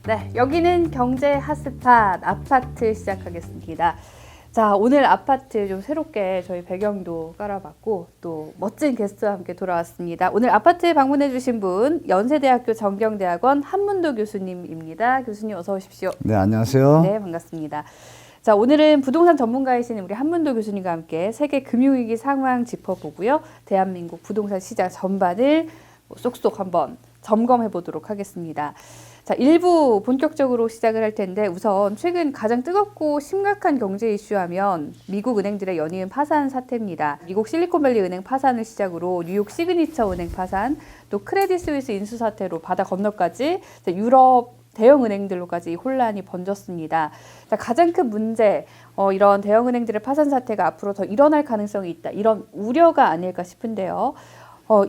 네, 여기는 경제 핫스팟 아파트 시작하겠습니다. 자, 오늘 아파트 좀 새롭게 저희 배경도 깔아봤고 또 멋진 게스트와 함께 돌아왔습니다. 오늘 아파트에 방문해 주신 분 연세대학교 정경대학원 한문도 교수님입니다. 교수님 어서 오십시오. 네, 안녕하세요. 네, 반갑습니다. 자, 오늘은 부동산 전문가이신 우리 한문도 교수님과 함께 세계 금융위기 상황 짚어보고요. 대한민국 부동산 시장 전반을 쏙쏙 한번 점검해 보도록 하겠습니다. 자, 1부 본격적으로 시작을 할 텐데 우선 최근 가장 뜨겁고 심각한 경제 이슈하면 미국 은행들의 연이은 파산 사태입니다. 미국 실리콘밸리 은행 파산을 시작으로 뉴욕 시그니처 은행 파산, 또 크레딧 스위스 인수 사태로 바다 건너까지 유럽 대형 은행들로까지 혼란이 번졌습니다. 자, 가장 큰 문제, 이런 대형 은행들의 파산 사태가 앞으로 더 일어날 가능성이 있다. 이런 우려가 아닐까 싶은데요.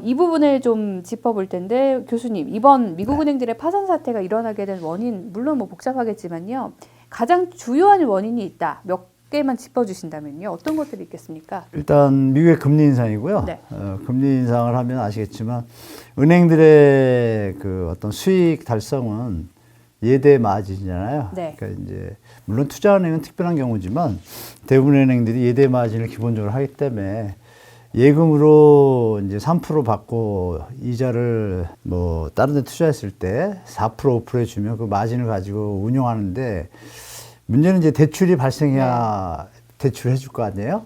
이 부분을 좀 짚어볼 텐데 교수님, 이번 미국 은행들의 파산 사태가 일어나게 된 원인, 물론 뭐 복잡하겠지만요. 가장 주요한 원인이 있다. 몇 개만 짚어주신다면요. 어떤 것들이 있겠습니까? 일단 미국의 금리 인상이고요. 네. 금리 인상을 하면 아시겠지만 은행들의 그 어떤 수익 달성은 예대 마진이잖아요. 네. 그러니까 이제 물론 투자은행은 특별한 경우지만 대부분의 은행들이 예대 마진을 기본적으로 하기 때문에 예금으로 이제 3% 받고 이자를 뭐 다른 데 투자했을 때 4% 5% 주면 그 마진을 가지고 운용하는데 문제는 이제 대출이 발생해야 대출을 해줄 거 아니에요?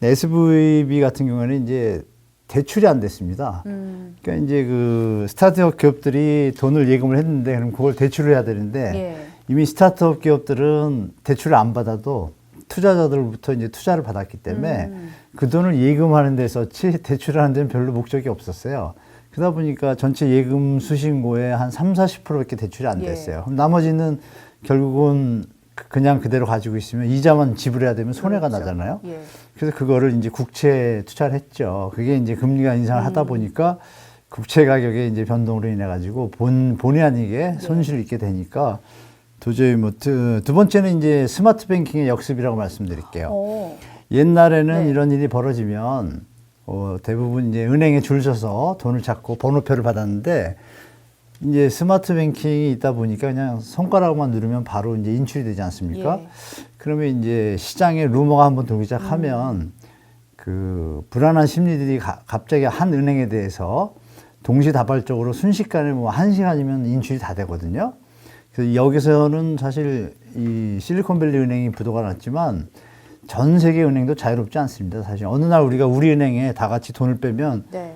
SVB 같은 경우에는 이제 대출이 안 됐습니다. 그러니까 이제 그 스타트업 기업들이 돈을 예금을 했는데 그럼 그걸 대출을 해야 되는데 예. 이미 스타트업 기업들은 대출을 안 받아도 투자자들부터 이제 투자를 받았기 때문에 그 돈을 예금하는 데 썼지 대출하는 데는 별로 목적이 없었어요. 그러다 보니까 전체 예금 수신고의 한 30-40%밖에 대출이 안 됐어요. 예. 그럼 나머지는 결국은 그냥 그대로 가지고 있으면 이자만 지불해야 되면 손해가 그렇죠. 나잖아요. 예. 그래서 그거를 이제 국채에 투자를 했죠. 그게 이제 금리가 인상을 하다 보니까 국채 가격의 이제 변동으로 인해 가지고 본의 아니게 손실을 입게 되니까 도저히 뭐 두 번째는 이제 스마트 뱅킹의 역습이라고 말씀드릴게요. 옛날에는 네. 이런 일이 벌어지면 대부분 이제 은행에 줄 서서 돈을 찾고 번호표를 받았는데 이제 스마트 뱅킹이 있다 보니까 그냥 손가락만 누르면 바로 이제 인출이 되지 않습니까? 예. 그러면 이제 시장에 루머가 한번 돌기 시작하면 그 불안한 심리들이 갑자기 한 은행에 대해서 동시다발적으로 순식간에 뭐 1시간이면 인출이 다 되거든요. 그래서 여기서는 사실 이 실리콘밸리 은행이 부도가 났지만 전 세계 은행도 자유롭지 않습니다. 사실 어느 날 우리가 우리 은행에 다 같이 돈을 빼면 네.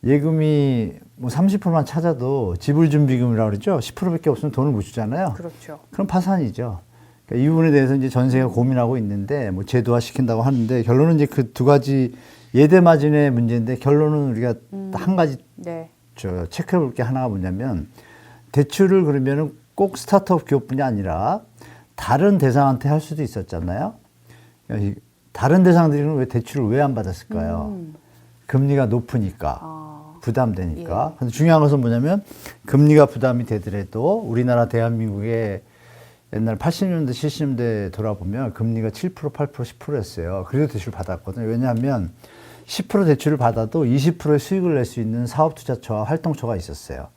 예금이 뭐 30%만 찾아도 지불준비금이라고 그러죠. 10%밖에 없으면 돈을 못 주잖아요. 그렇죠. 그럼 파산이죠. 그러니까 이 부분에 대해서 이제 전 세계가 고민하고 있는데 뭐 제도화 시킨다고 하는데 결론은 이제 그 두 가지 예대 마진의 문제인데 결론은 우리가 한 가지 네. 체크해 볼 게 하나가 뭐냐면 대출을 그러면은 꼭 스타트업 기업뿐이 아니라 다른 대상한테 할 수도 있었잖아요. 다른 대상들은 왜 대출을 왜 안 받았을까요? 금리가 높으니까, 부담되니까. 예. 근데 중요한 것은 뭐냐면 금리가 부담이 되더라도 우리나라 대한민국의 옛날 80년대, 70년대 돌아보면 금리가 7%, 8%, 10%였어요. 그래도 대출 받았거든요. 왜냐하면 10% 대출을 받아도 20%의 수익을 낼 수 있는 사업투자처와 활동처가 있었어요.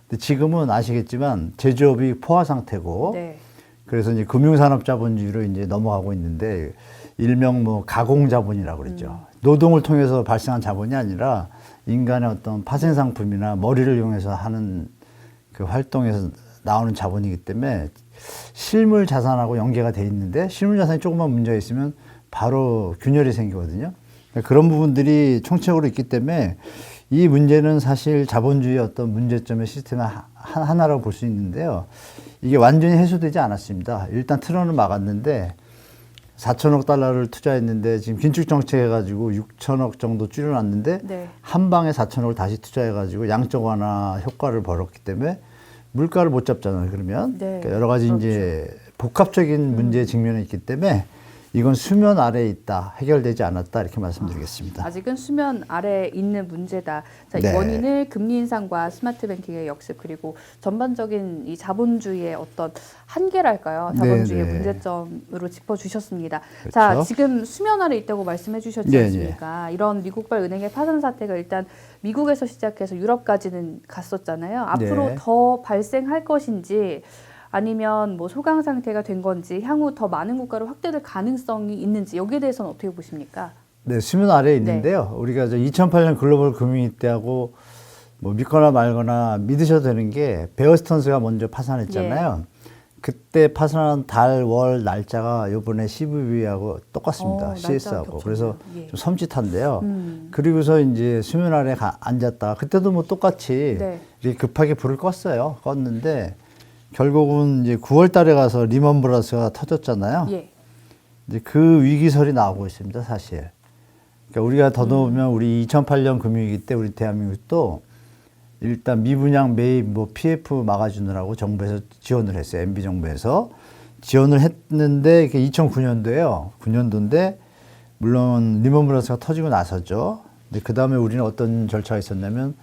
근데 지금은 아시겠지만 제조업이 포화 상태고, 네. 그래서 이제 금융산업자본주의로 이제 넘어가고 있는데, 일명 뭐 가공자본이라고 그러죠. 노동을 통해서 발생한 자본이 아니라 인간의 어떤 파생상품이나 머리를 이용해서 하는 그 활동에서 나오는 자본이기 때문에 실물 자산하고 연계가 돼 있는데 실물 자산이 조금만 문제가 있으면 바로 균열이 생기거든요. 그러니까 그런 부분들이 총체적으로 있기 때문에 이 문제는 사실 자본주의의 어떤 문제점의 시스템의 하나라고 볼 수 있는데요. 이게 완전히 해소되지 않았습니다. 일단 트럼프는 막았는데 4천억 달러를 투자했는데 지금 긴축 정책 해가지고 6천억 정도 줄여놨는데 네. 한 방에 4천억을 다시 투자해가지고 양적 완화 효과를 벌었기 때문에 물가를 못 잡잖아요. 그러면 네. 그러니까 여러 가지 그렇죠. 이제 복합적인 문제에 직면해 있기 때문에 이건 수면 아래에 있다, 해결되지 않았다 이렇게 말씀드리겠습니다. 아직은 수면 아래에 있는 문제다. 자, 이 네. 원인을 금리 인상과 스마트 뱅킹의 역습 그리고 전반적인 이 자본주의의 어떤 한계랄까요? 자본주의의 네, 네. 문제점으로 짚어주셨습니다. 그렇죠. 자, 지금 수면 아래 있다고 말씀해 주셨지 네, 않습니까? 이런 미국발 은행의 파산 사태가 일단 미국에서 시작해서 유럽까지는 갔었잖아요. 앞으로 네. 더 발생할 것인지 아니면 뭐 소강 상태가 된 건지 향후 더 많은 국가로 확대될 가능성이 있는지 여기에 대해서는 어떻게 보십니까? 네, 수면 아래에 있는데요. 우리가 2008년 글로벌 금융위 때하고 뭐 믿거나 말거나 믿으셔도 되는 게 베어 스턴스가 먼저 파산했잖아요. 그때 파산한 달, 월, 날짜가 이번에 CVB하고 똑같습니다. CS하고. 그래서 예. 좀 섬찟한데요. 그리고서 이제 수면 아래 앉았다. 그때도 뭐 똑같이 네. 이렇게 급하게 불을 껐어요. 껐는데 결국은 이제 9월 달에 가서 리먼 브라더스가 터졌잖아요. 예. 이제 그 위기설이 나오고 있습니다, 사실. 그러니까 우리가 더더우면 우리 2008년 금융위기 때 우리 대한민국도 일단 미분양 매입 뭐 PF 막아주느라고 정부에서 지원을 했어요. MB 정부에서 지원을 했는데 이게 2009년도예요. 9년도인데 물론 리먼 브라더스가 터지고 나서죠. 근데 그 다음에 우리는 어떤 절차가 있었냐면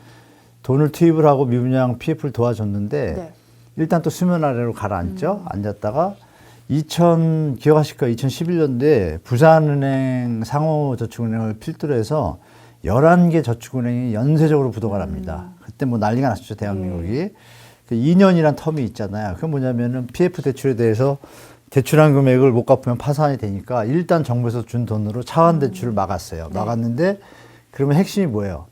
돈을 투입을 하고 미분양 PF를 도와줬는데 네. 일단 또 수면 아래로 가라앉죠. 앉았다가 기억하실 거예요. 2011년도에 부산은행 상호저축은행을 필두로 해서 11개 저축은행이 연쇄적으로 부도가 납니다. 그때 뭐 난리가 났었죠, 대한민국이. 그 2년이란 텀이 있잖아요. 그게 뭐냐면은 PF 대출에 대해서 대출한 금액을 못 갚으면 파산이 되니까 일단 정부에서 준 돈으로 차환 대출을 막았어요. 네. 막았는데 그러면 핵심이 뭐예요?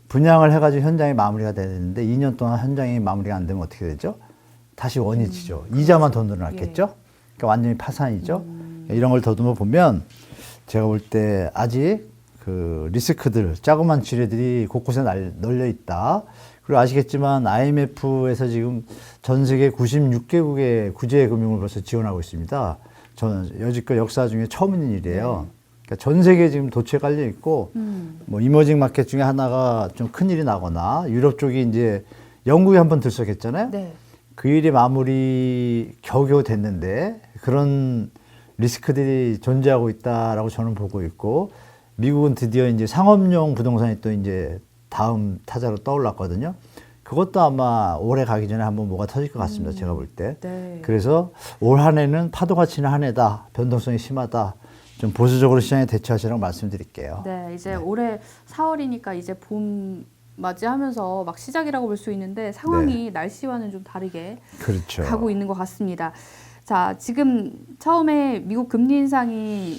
분양을 해가지고 현장이 마무리가 돼야 되는데 2년 동안 현장이 마무리가 안 되면 어떻게 되죠? 다시 원이 치죠. 이자만 더 늘어났겠죠? 그러니까 완전히 파산이죠. 이런 걸 더듬어 보면 제가 볼 때 아직 그 리스크들, 자그만 지뢰들이 곳곳에 널려 있다. 그리고 아시겠지만 IMF에서 지금 전 세계 96개국의 구제 금융을 벌써 지원하고 있습니다. 저는 여지껏 역사 중에 처음 있는 일이에요. 그러니까 전 세계에 지금 도처에 깔려 있고, 뭐 이머징 마켓 중에 하나가 좀 큰 일이 나거나 유럽 쪽이 이제 영국이 한번 들썩했잖아요. 네. 그 일이 마무리 겨우겨우 됐는데 그런 리스크들이 존재하고 있다라고 저는 보고 있고, 미국은 드디어 이제 상업용 부동산이 또 이제 다음 타자로 떠올랐거든요. 그것도 아마 올해 가기 전에 한번 뭐가 터질 것 같습니다. 제가 볼 때. 네. 그래서 올 한 해는 파도가 치는 한 해다. 변동성이 심하다. 좀 보수적으로 시장에 대처하시라고 말씀드릴게요. 네, 이제 올해 4월이니까 이제 봄 맞이하면서 막 시작이라고 볼 수 있는데 상황이 날씨와는 좀 다르게 그렇죠. 가고 있는 것 같습니다. 자, 지금 처음에 미국 금리 인상이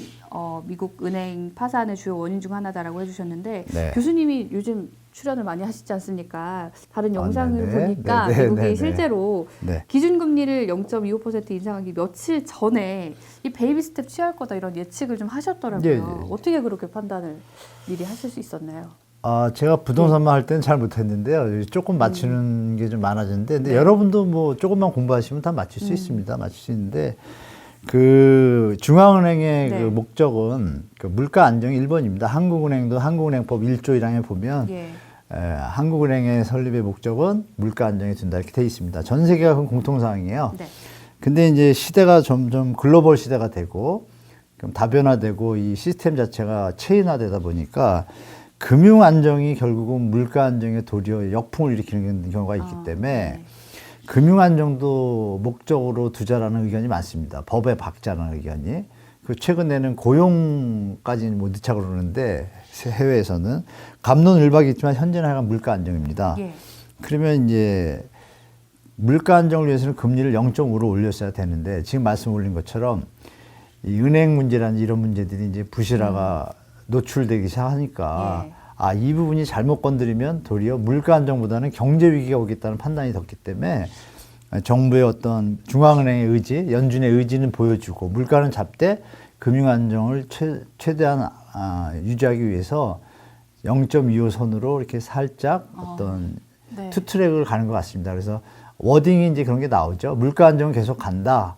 미국 은행 파산의 주요 원인 중 하나다라고 해주셨는데 네. 교수님이 요즘 출연을 많이 하시지 않습니까? 다른 영상을 네네. 보니까 네네. 미국이 네네. 실제로 네. 기준금리를 0.25% 인상하기 며칠 전에 이 베이비 스텝 취할 거다 이런 예측을 좀 하셨더라고요. 예, 예. 어떻게 그렇게 판단을 미리 하실 수 있었나요? 제가 부동산만 할 때는 잘 못했는데요. 조금 맞추는 게 좀 많아졌는데, 근데 여러분도 뭐 조금만 공부하시면 다 맞출 수 있습니다. 맞출 수 있는데, 그 중앙은행의 네. 그 목적은 그 물가 안정이 1번입니다. 한국은행도 한국은행법 1조 1항에 보면 한국은행의 설립의 목적은 물가 안정에 둔다 이렇게 돼 있습니다. 전 세계가 그 공통사항이에요. 네. 근데 이제 시대가 점점 글로벌 시대가 되고 그럼 다변화되고 이 시스템 자체가 체인화되다 보니까 금융 안정이 결국은 물가 안정에 도리어 역풍을 일으키는 경우가 있기 때문에 네. 금융 안정도 목적으로 두자라는 의견이 많습니다. 법에 박자라는 의견이. 그 최근에는 고용까지는 뭐 넣자고 그러는데 해외에서는 갑론을박이 있지만 현재는 하여간 물가 안정입니다. 예. 그러면 이제 물가 안정을 위해서는 금리를 0.5로 올렸어야 되는데 지금 말씀 올린 것처럼 이 은행 문제라는 이런 문제들이 이제 부실화가 노출되기 시작하니까 이 부분이 잘못 건드리면 도리어 물가 안정보다는 경제 위기가 오겠다는 판단이 섰기 때문에 정부의 어떤 중앙은행의 의지, 연준의 의지는 보여주고 물가는 잡되 금융 안정을 최대한 유지하기 위해서 0.25 선으로 이렇게 살짝 어떤 네. 투트랙을 가는 것 같습니다. 그래서 워딩이 이제 그런 게 나오죠. 물가 안정은 계속 간다.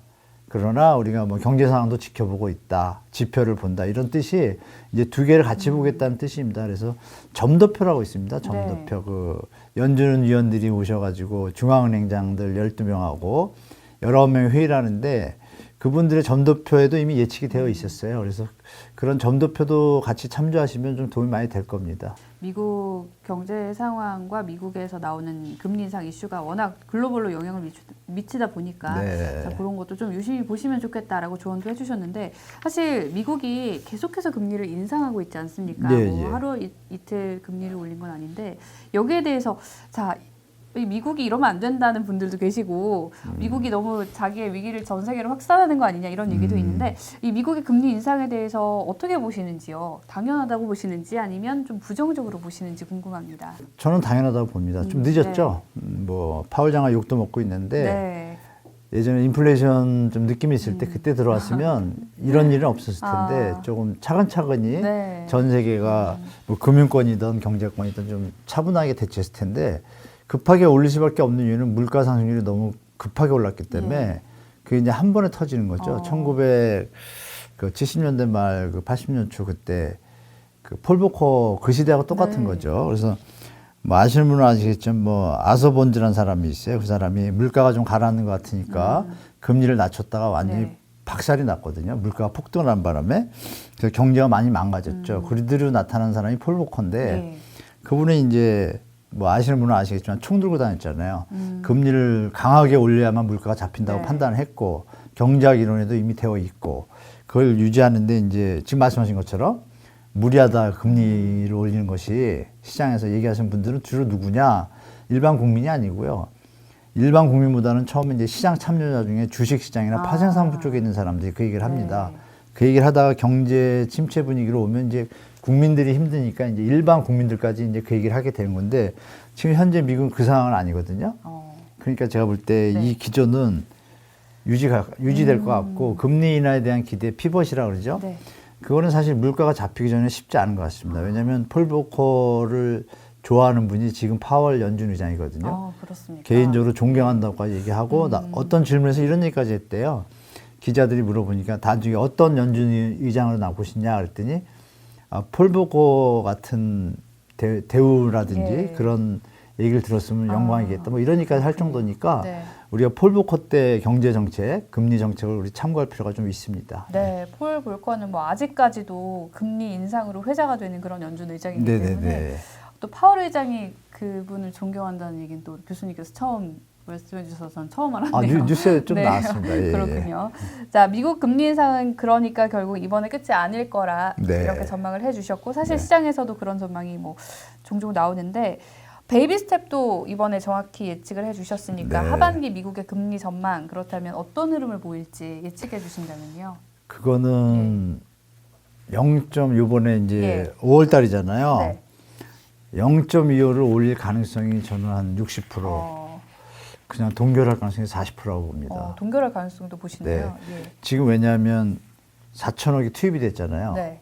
그러나 우리가 뭐 경제 상황도 지켜보고 있다. 지표를 본다. 이런 뜻이 이제 두 개를 같이 보겠다는 뜻입니다. 그래서 점도표라고 있습니다. 점도표. 그 연준 위원들이 오셔가지고 중앙은행장들 12명하고 19명이 회의를 하는데 그분들의 점도표에도 이미 예측이 되어 있었어요. 그래서 그런 점도표도 같이 참조하시면 좀 도움이 많이 될 겁니다. 미국 경제 상황과 미국에서 나오는 금리 인상 이슈가 워낙 글로벌로 영향을 미치다 보니까 자, 그런 것도 좀 유심히 보시면 좋겠다라고 조언도 해주셨는데 사실 미국이 계속해서 금리를 인상하고 있지 않습니까? 네, 뭐 네. 하루 이틀 금리를 올린 건 아닌데 여기에 대해서 자 이 미국이 이러면 안 된다는 분들도 계시고 미국이 너무 자기의 위기를 전 세계로 확산하는 거 아니냐 이런 얘기도 있는데 이 미국의 금리 인상에 대해서 어떻게 보시는지요? 당연하다고 보시는지 아니면 좀 부정적으로 보시는지 궁금합니다. 저는 당연하다고 봅니다. 좀 늦었죠. 뭐 파월 장관 욕도 먹고 있는데 네. 예전에 인플레이션 좀 느낌이 있을 때 그때 들어왔으면 이런 일은 없었을 텐데 조금 차근차근히 네. 전 세계가 뭐 금융권이든 경제권이든 좀 차분하게 대처했을 텐데 급하게 올릴 수밖에 없는 이유는 물가 상승률이 너무 급하게 올랐기 때문에 그게 이제 한 번에 터지는 거죠. 1970년대 말 80년 초 그때 그 폴 보커 그 시대하고 똑같은 네. 거죠. 그래서 뭐 아시는 분은 아시겠지만 뭐 아서본즈라는 사람이 있어요. 그 사람이 물가가 좀 가라앉는 것 같으니까 금리를 낮췄다가 완전히 네. 박살이 났거든요. 물가가 폭등을 한 바람에. 그래서 경제가 많이 망가졌죠. 그리드로 나타난 사람이 폴 보커인데 네. 그분은 이제 뭐 아시는 분은 아시겠지만 총 들고 다녔잖아요. 금리를 강하게 올려야만 물가가 잡힌다고 네. 판단을 했고 경제학 이론에도 이미 되어 있고 그걸 유지하는데 이제 지금 말씀하신 것처럼 무리하다 금리를 올리는 것이 시장에서 얘기하시는 분들은 주로 누구냐? 일반 국민이 아니고요. 일반 국민보다는 처음에 이제 시장 참여자 중에 주식 시장이나 파생상품 쪽에 있는 사람들이 그 얘기를 합니다. 네. 그 얘기를 하다가 경제 침체 분위기로 오면 이제 국민들이 힘드니까 이제 일반 국민들까지 이제 그 얘기를 하게 되는 건데 지금 현재 미국은 그 상황은 아니거든요. 그러니까 제가 볼 때 이 기조는 유지될 것 같고 금리 인하에 대한 기대 피벗이라고 그러죠. 네. 그거는 사실 물가가 잡히기 전에 쉽지 않은 것 같습니다. 왜냐하면 폴 보커를 좋아하는 분이 지금 파월 연준 의장이거든요. 그렇습니까? 개인적으로 존경한다고까지 얘기하고 어떤 질문에서 이런 얘기까지 했대요. 기자들이 물어보니까 나중에 어떤 연준 의장으로 나고 싶냐 그랬더니 폴 보커 같은 대우라든지 예. 그런 얘기를 들었으면 영광이겠다. 뭐 이러니까 할 정도니까 네. 우리가 폴 보커 때 경제 정책, 금리 정책을 우리 참고할 필요가 좀 있습니다. 네, 폴 볼커는 뭐 아직까지도 금리 인상으로 회자가 되는 그런 연준 의장이기 때문에 또 파월 의장이 그분을 존경한다는 얘기는 또 교수님께서 처음 말씀해 주셔서 전 처음 알았네요. 뉴스에 좀 네. 나왔습니다. 예. 그렇군요. 자, 미국 금리 인상은 그러니까 결국 이번에 끝이 아닐 거라 네. 이렇게 전망을 해주셨고 사실 시장에서도 그런 전망이 뭐 종종 나오는데 베이비 스텝도 이번에 정확히 예측을 해주셨으니까 네. 하반기 미국의 금리 전망 그렇다면 어떤 흐름을 보일지 예측해 주신다면요. 그거는 0. 요번에 이제 예. 5월 달이잖아요. 네. 0.25를 올릴 가능성이 저는 한 60%. 그냥 동결할 가능성이 40%라고 봅니다. 동결할 가능성도 보시네요. 예. 지금 왜냐하면 4천억이 투입이 됐잖아요. 네.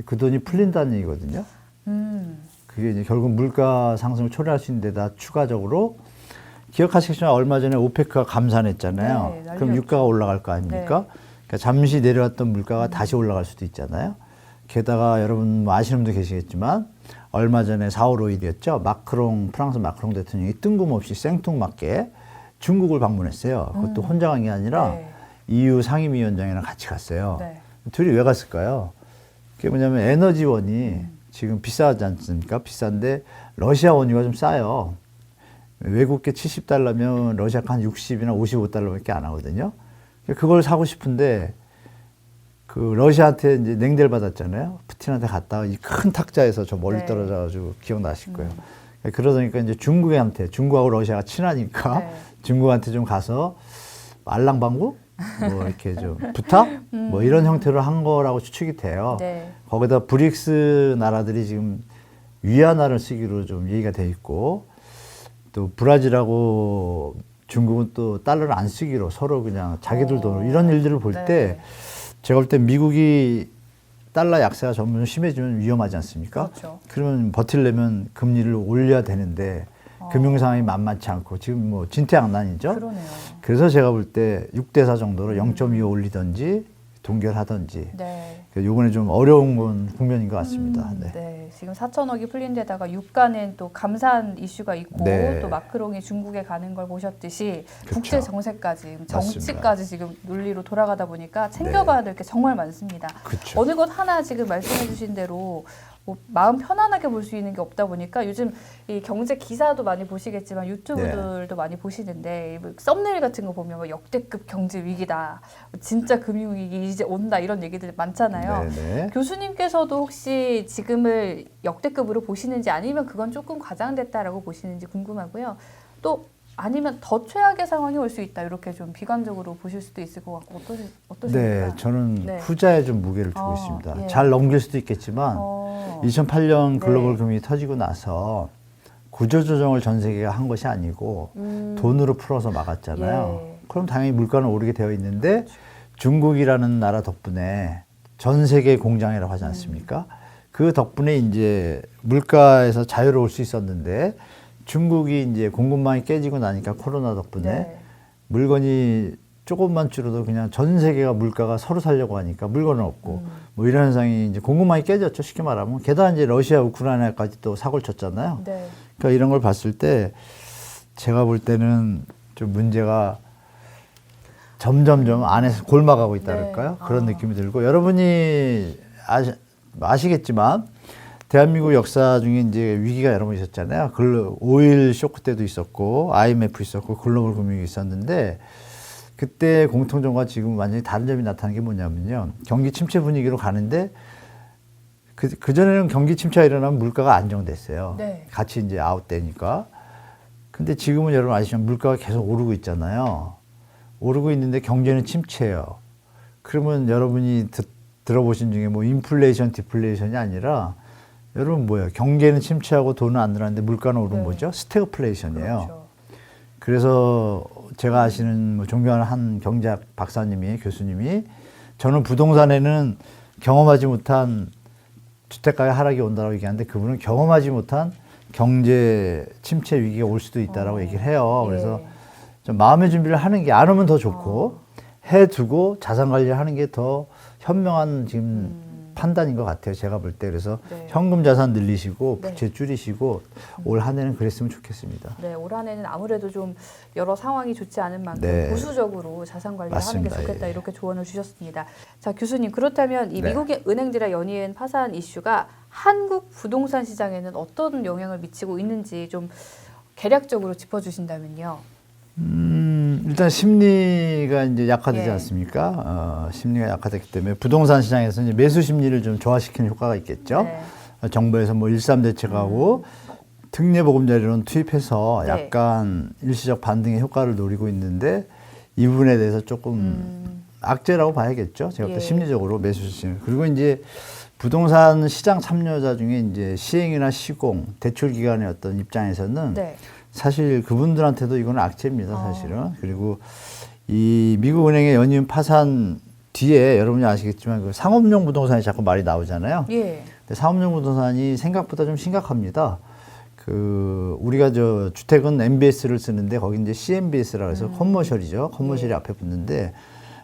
그 돈이 풀린다는 얘기거든요. 그게 이제 결국 물가 상승을 초래할 수 있는 데다 추가적으로 기억하시겠지만 얼마 전에 오페크가 감산했잖아요. 네, 그럼 유가가 올라갈 거 아닙니까? 네. 그러니까 잠시 내려왔던 물가가 다시 올라갈 수도 있잖아요. 게다가 여러분 뭐 아시는 분도 계시겠지만 얼마 전에 4월 5일이었죠. 프랑스 마크롱 대통령이 뜬금없이 생뚱맞게 중국을 방문했어요. 그것도 혼자 간 게 아니라 네. EU 상임위원장이랑 같이 갔어요. 네. 둘이 왜 갔을까요? 그게 뭐냐면 에너지원이 지금 비싸지 않습니까? 비싼데 러시아 원유가 좀 싸요. 외국계 70달러면 러시아가 한 60이나 55달러밖에 안 하거든요. 그걸 사고 싶은데 그 러시아한테 이제 냉대를 받았잖아요. 푸틴한테 갔다가 이 큰 탁자에서 저 멀리 네. 떨어져가지고 기억나실 거예요. 그러다 보니까 이제 중국하고 러시아가 친하니까 네. 중국한테 좀 가서 알랑방구 뭐 이렇게 좀 부탁 뭐 이런 형태로 한 거라고 추측이 돼요. 네. 거기다 브릭스 나라들이 지금 위안화를 쓰기로 좀 얘기가 돼 있고 또 브라질하고 중국은 또 달러를 안 쓰기로 서로 그냥 자기들 돈으로 이런 일들을 볼 때 네. 제가 볼 때 미국이 달러 약세가 점점 심해지면 위험하지 않습니까? 그렇죠. 그러면 버틸려면 금리를 올려야 되는데 금융 상황이 만만치 않고 지금 뭐 진퇴양난이죠. 그러네요. 그래서 제가 볼 때 6대4 정도로 0.25 올리든지 동결하든지 네. 이번에 좀 어려운 국면인 것 같습니다. 네. 네, 지금 4천억이 풀린 데다가 유가는 또 감산 이슈가 있고 네. 또 마크롱이 중국에 가는 걸 보셨듯이 그렇죠. 국제 정세까지 맞습니다. 정치까지 지금 논리로 돌아가다 보니까 챙겨봐야 될 게 정말 많습니다. 그렇죠. 어느 것 하나 지금 말씀해주신 대로 뭐 마음 편안하게 볼 수 있는 게 없다 보니까 요즘 이 경제 기사도 많이 보시겠지만 유튜브들도 많이 보시는데 뭐 썸네일 같은 거 보면 뭐 역대급 경제 위기다, 진짜 금융 위기 이제 온다 이런 얘기들 많잖아요. 네네. 교수님께서도 혹시 지금을 역대급으로 보시는지 아니면 그건 조금 과장됐다라고 보시는지 궁금하고요. 또 아니면 더 최악의 상황이 올 수 있다 이렇게 좀 비관적으로 보실 수도 있을 것 같고 어떠십니까? 네, 저는 네. 후자에 좀 무게를 두고 있습니다. 예. 잘 넘길 수도 있겠지만 2008년 글로벌 네. 금융이 터지고 나서 구조조정을 전 세계가 한 것이 아니고 돈으로 풀어서 막았잖아요. 예. 그럼 당연히 물가는 오르게 되어 있는데 중국이라는 나라 덕분에 전 세계 공장이라고 하지 않습니까? 그 덕분에 이제 물가에서 자유로울 수 있었는데 중국이 이제 공급망이 깨지고 나니까 코로나 덕분에 네. 물건이 조금만 줄어도 그냥 전 세계가 물가가 서로 살려고 하니까 물건은 없고 뭐 이런 현상이 이제 공급망이 깨졌죠. 쉽게 말하면. 게다가 이제 러시아, 우크라이나까지 또 사고를 쳤잖아요. 네. 그러니까 이런 걸 봤을 때 제가 볼 때는 좀 문제가 점점점 안에서 골마가고 있다 네. 그럴까요? 그런 느낌이 들고 여러분이 아시겠지만 대한민국 역사 중에 이제 위기가 여러 번 있었잖아요. 오일 쇼크 때도 있었고 IMF 있었고 글로벌 금융이 있었는데 그때 공통점과 지금 완전히 다른 점이 나타나는 게 뭐냐면요. 경기 침체 분위기로 가는데 그전에는 경기 침체가 일어나면 물가가 안정됐어요. 네. 같이 이제 아웃되니까. 근데 지금은 여러분 아시지만 물가가 계속 오르고 있잖아요. 오르고 있는데 경제는 침체예요. 그러면 여러분이 들어보신 중에 뭐 인플레이션, 디플레이션이 아니라 여러분 뭐예요? 경제는 침체하고 돈은 안 늘었는데 물가는 오른 네. 뭐죠? 스태그플레이션이에요. 그렇죠. 그래서 제가 아시는 뭐 존경하는 한 경제학 박사님이 교수님이 저는 부동산에는 경험하지 못한 주택가의 하락이 온다고 얘기하는데 그분은 경험하지 못한 경제 침체 위기가 올 수도 있다라고 얘기를 해요. 그래서 예. 좀 마음의 준비를 하는 게 안 오면 더 좋고 해두고 자산 관리를 하는 게 더 현명한 지금 판단인 것 같아요. 제가 볼 때. 그래서 네. 현금 자산 늘리시고 네. 부채 줄이시고 올 한 해는 그랬으면 좋겠습니다. 네, 올 한해는 아무래도 좀 여러 상황이 좋지 않은 만큼 네. 보수적으로 자산 관리를 하는 게 맞습니다. 좋겠다 예. 이렇게 조언을 주셨습니다. 자, 교수님 그렇다면 이 네. 미국의 은행들의 연이은 파산 이슈가 한국 부동산 시장에는 어떤 영향을 미치고 있는지 좀 개략적으로 짚어주신다면요. 일단 심리가 이제 약화되지 예. 않습니까? 심리가 약화됐기 때문에 부동산 시장에서 이제 매수 심리를 좀 조화시키는 효과가 있겠죠. 네. 정부에서 뭐 1.3 대책하고 특례 보금자리론 투입해서 네. 약간 일시적 반등의 효과를 노리고 있는데 이 부분에 대해서 조금 악재라고 봐야겠죠. 제가 볼 예. 때 심리적으로 매수 심리. 그리고 이제 부동산 시장 참여자 중에 이제 시행이나 시공, 대출 기관의 어떤 입장에서는 네. 사실 그분들한테도 이건 악재입니다, 사실은. 그리고 이 미국 은행의 연이은 파산 뒤에 여러분이 아시겠지만 그 상업용 부동산이 자꾸 말이 나오잖아요. 예. 근데 상업용 부동산이 생각보다 좀 심각합니다. 우리가 주택은 MBS를 쓰는데 거기 이제 CMBS라고 해서 커머셜이죠. 커머셜이 앞에 붙는데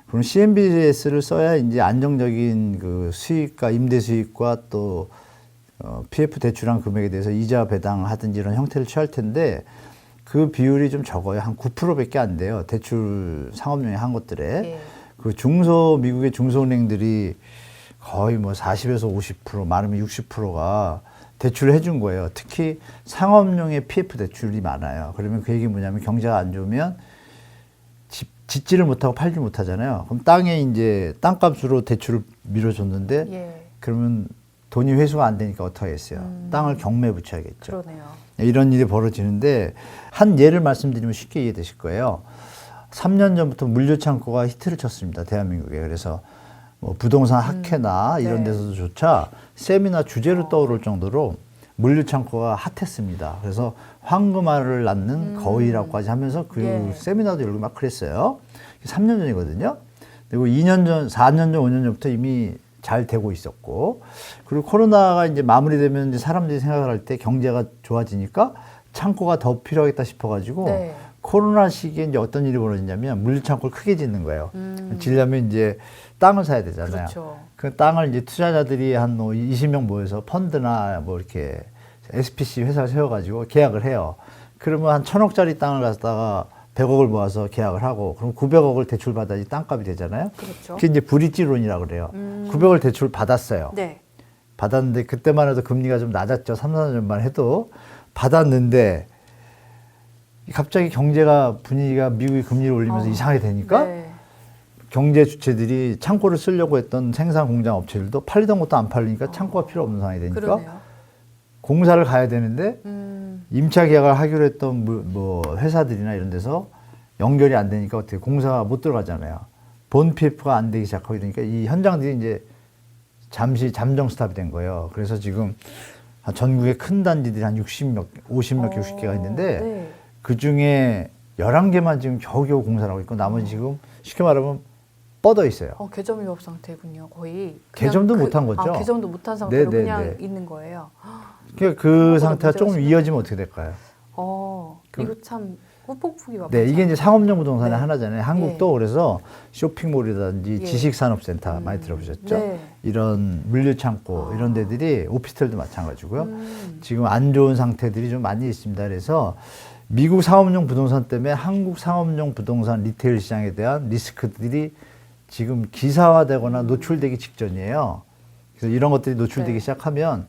그럼 CMBS를 써야 이제 안정적인 그 수익과 임대 수익과 또 PF 대출한 금액에 대해서 이자 배당하든지 이런 형태를 취할 텐데 그 비율이 좀 적어요. 한 9%밖에 안 돼요. 대출 상업용에 한 것들에. 예. 미국의 중소은행들이 거의 뭐 40에서 50%, 많으면 60%가 대출을 해준 거예요. 특히 상업용의 PF 대출이 많아요. 그러면 그 얘기 뭐냐면 경제가 안 좋으면 짓지를 못하고 팔지 못하잖아요. 그럼 땅에 이제 땅값으로 대출을 밀어줬는데 예. 그러면 돈이 회수가 안 되니까 어떻게 하겠어요? 땅을 경매에 붙여야겠죠. 그러네요. 이런 일이 벌어지는데 한 예를 말씀드리면 쉽게 이해되실 거예요. 3년 전부터 물류창고가 히트를 쳤습니다. 대한민국에. 그래서 뭐 부동산 학회나 이런 네. 데서도조차 세미나 주제로 떠오를 정도로 물류창고가 핫했습니다. 그래서 황금알을 낳는 거위라고까지 하면서 그 예. 세미나도 열고 막 그랬어요. 3년 전이거든요. 그리고 2년 전, 4년 전, 5년 전부터 이미 잘 되고 있었고, 그리고 코로나가 이제 마무리되면 이제 사람들이 생각을 할 때 경제가 좋아지니까 창고가 더 필요하겠다 싶어가지고 네. 코로나 시기에 이제 어떤 일이 벌어지냐면 물류창고를 크게 짓는 거예요. 지려면 이제 땅을 사야 되잖아요. 그렇죠. 그 땅을 이제 투자자들이 한 뭐 20명 모여서 펀드나 뭐 이렇게 SPC 회사를 세워가지고 계약을 해요. 그러면 한 1,000억짜리 땅을 갖다가 100억을 모아서 계약을 하고 그럼 900억을 대출 받아야지 땅값이 되잖아요. 그렇죠. 그게 이제 브릿지론이라고 그래요. 900억을 대출 받았어요. 네. 받았는데 그때만 해도 금리가 좀 낮았죠. 3, 4년 전만 해도 받았는데 갑자기 경제가 분위기가 미국이 금리를 올리면서 이상하게 되니까 네. 경제 주체들이 창고를 쓰려고 했던 생산 공장 업체들도 팔리던 것도 안 팔리니까 창고가 필요 없는 상황이 되니까 그러네요. 공사를 가야 되는데 임차 계약을 하기로 했던 뭐 회사들이나 이런 데서 연결이 안 되니까 어떻게 공사가 못 들어가잖아요. 본 PF가 안 되기 시작하게 되니까 이 현장들이 이제 잠시 잠정 스탑이 된 거예요. 그래서 지금 전국의 큰 단지들이 한 50몇 개, 60개가 있는데 네. 그 중에 11개만 지금 겨우겨우 공사를 하고 있고 나머지 지금 쉽게 말하면 뻗어 있어요. 개점 위협 상태군요. 거의. 개점도 못한 거죠? 개점도 못한 상태로 네, 네, 그냥 네. 있는 거예요. 그러니까 그 생각보다 상태가 조금 문제가 이어지면 어떻게 될까요? 이거 참 후폭풍이 와요. 네, 이게 이제 상업용 부동산의 네. 하나잖아요. 한국도 그래서 쇼핑몰이라든지 예. 지식산업센터 많이 들어보셨죠? 네. 이런 물류창고 이런 데들이 오피스텔도 마찬가지고요. 음. 지금 안 좋은 상태들이 좀 많이 있습니다. 그래서 미국 상업용 부동산 때문에 한국 상업용 부동산 리테일 시장에 대한 리스크들이 지금 기사화되거나 노출되기 직전이에요. 그래서 이런 것들이 노출되기 네. 시작하면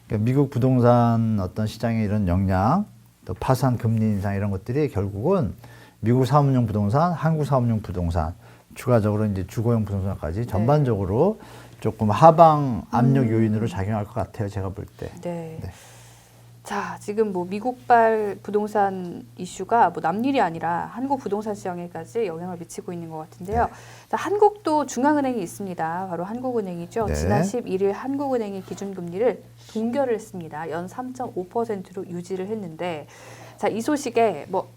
그러니까 미국 부동산 어떤 시장의 이런 영향, 또 파산 금리 인상 이런 것들이 결국은 미국 사업용 부동산, 한국 사업용 부동산, 추가적으로 이제 주거용 부동산까지 전반적으로 조금 하방 압력 요인으로 작용할 것 같아요. 제가 볼 때. 네. 네. 자, 지금 뭐 미국발 부동산 이슈가 뭐 남일이 아니라 한국 부동산 시장에까지 영향을 미치고 있는 것 같은데요. 네. 자, 한국도 중앙은행이 있습니다. 바로 한국은행이죠. 네. 지난 11일 한국은행이 기준금리를 동결을 했습니다. 연 3.5%로 유지를 했는데, 자, 이 소식에 뭐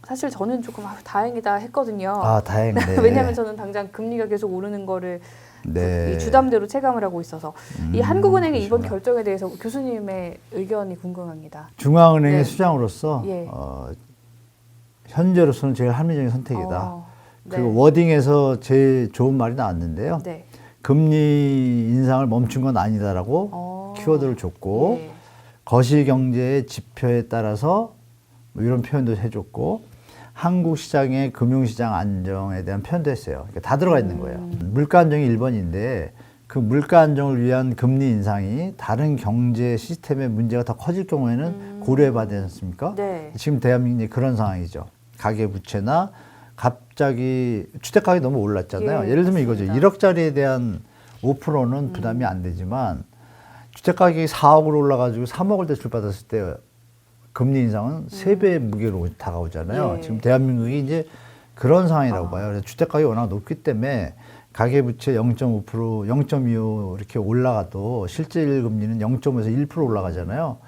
사실 저는 조금 다행이다 했거든요. 아, 다행이네. 왜냐하면 저는 당장 금리가 계속 오르는 거를 네. 이 주담대로 체감을 하고 있어서 이 한국은행의 이번 그러시구나. 결정에 대해서 교수님의 의견이 궁금합니다. 중앙은행의 네. 수장으로서 예. 현재로서는 제일 합리적인 선택이다. 네. 그리고 워딩에서 제일 좋은 말이 나왔는데요. 네. 금리 인상을 멈춘 건 아니다라고 키워드를 줬고 예. 거시경제의 지표에 따라서 뭐 이런 표현도 해줬고 한국 시장의 금융시장 안정에 대한 표현도 했어요. 그러니까 다 들어가 있는 거예요. 물가 안정이 1번인데 그 물가 안정을 위한 금리 인상이 다른 경제 시스템의 문제가 더 커질 경우에는 고려해 봐야 되지 않습니까? 네. 지금 대한민국이 그런 상황이죠. 가계부채나 갑자기 주택가격이 너무 올랐잖아요. 예, 예를 들면 이거죠. 맞습니다. 1억짜리에 대한 5%는 부담이 안 되지만 주택가격이 4억으로 올라가지고 3억을 대출받았을 때 금리 인상은 3배의 무게로 다가오잖아요. 예. 지금 대한민국이 이제 그런 상황이라고 봐요. 그래서 주택가격이 워낙 높기 때문에 가계부채 0.5%, 0.25 이렇게 올라가도 실질 금리는 0.5에서 1% 올라가잖아요.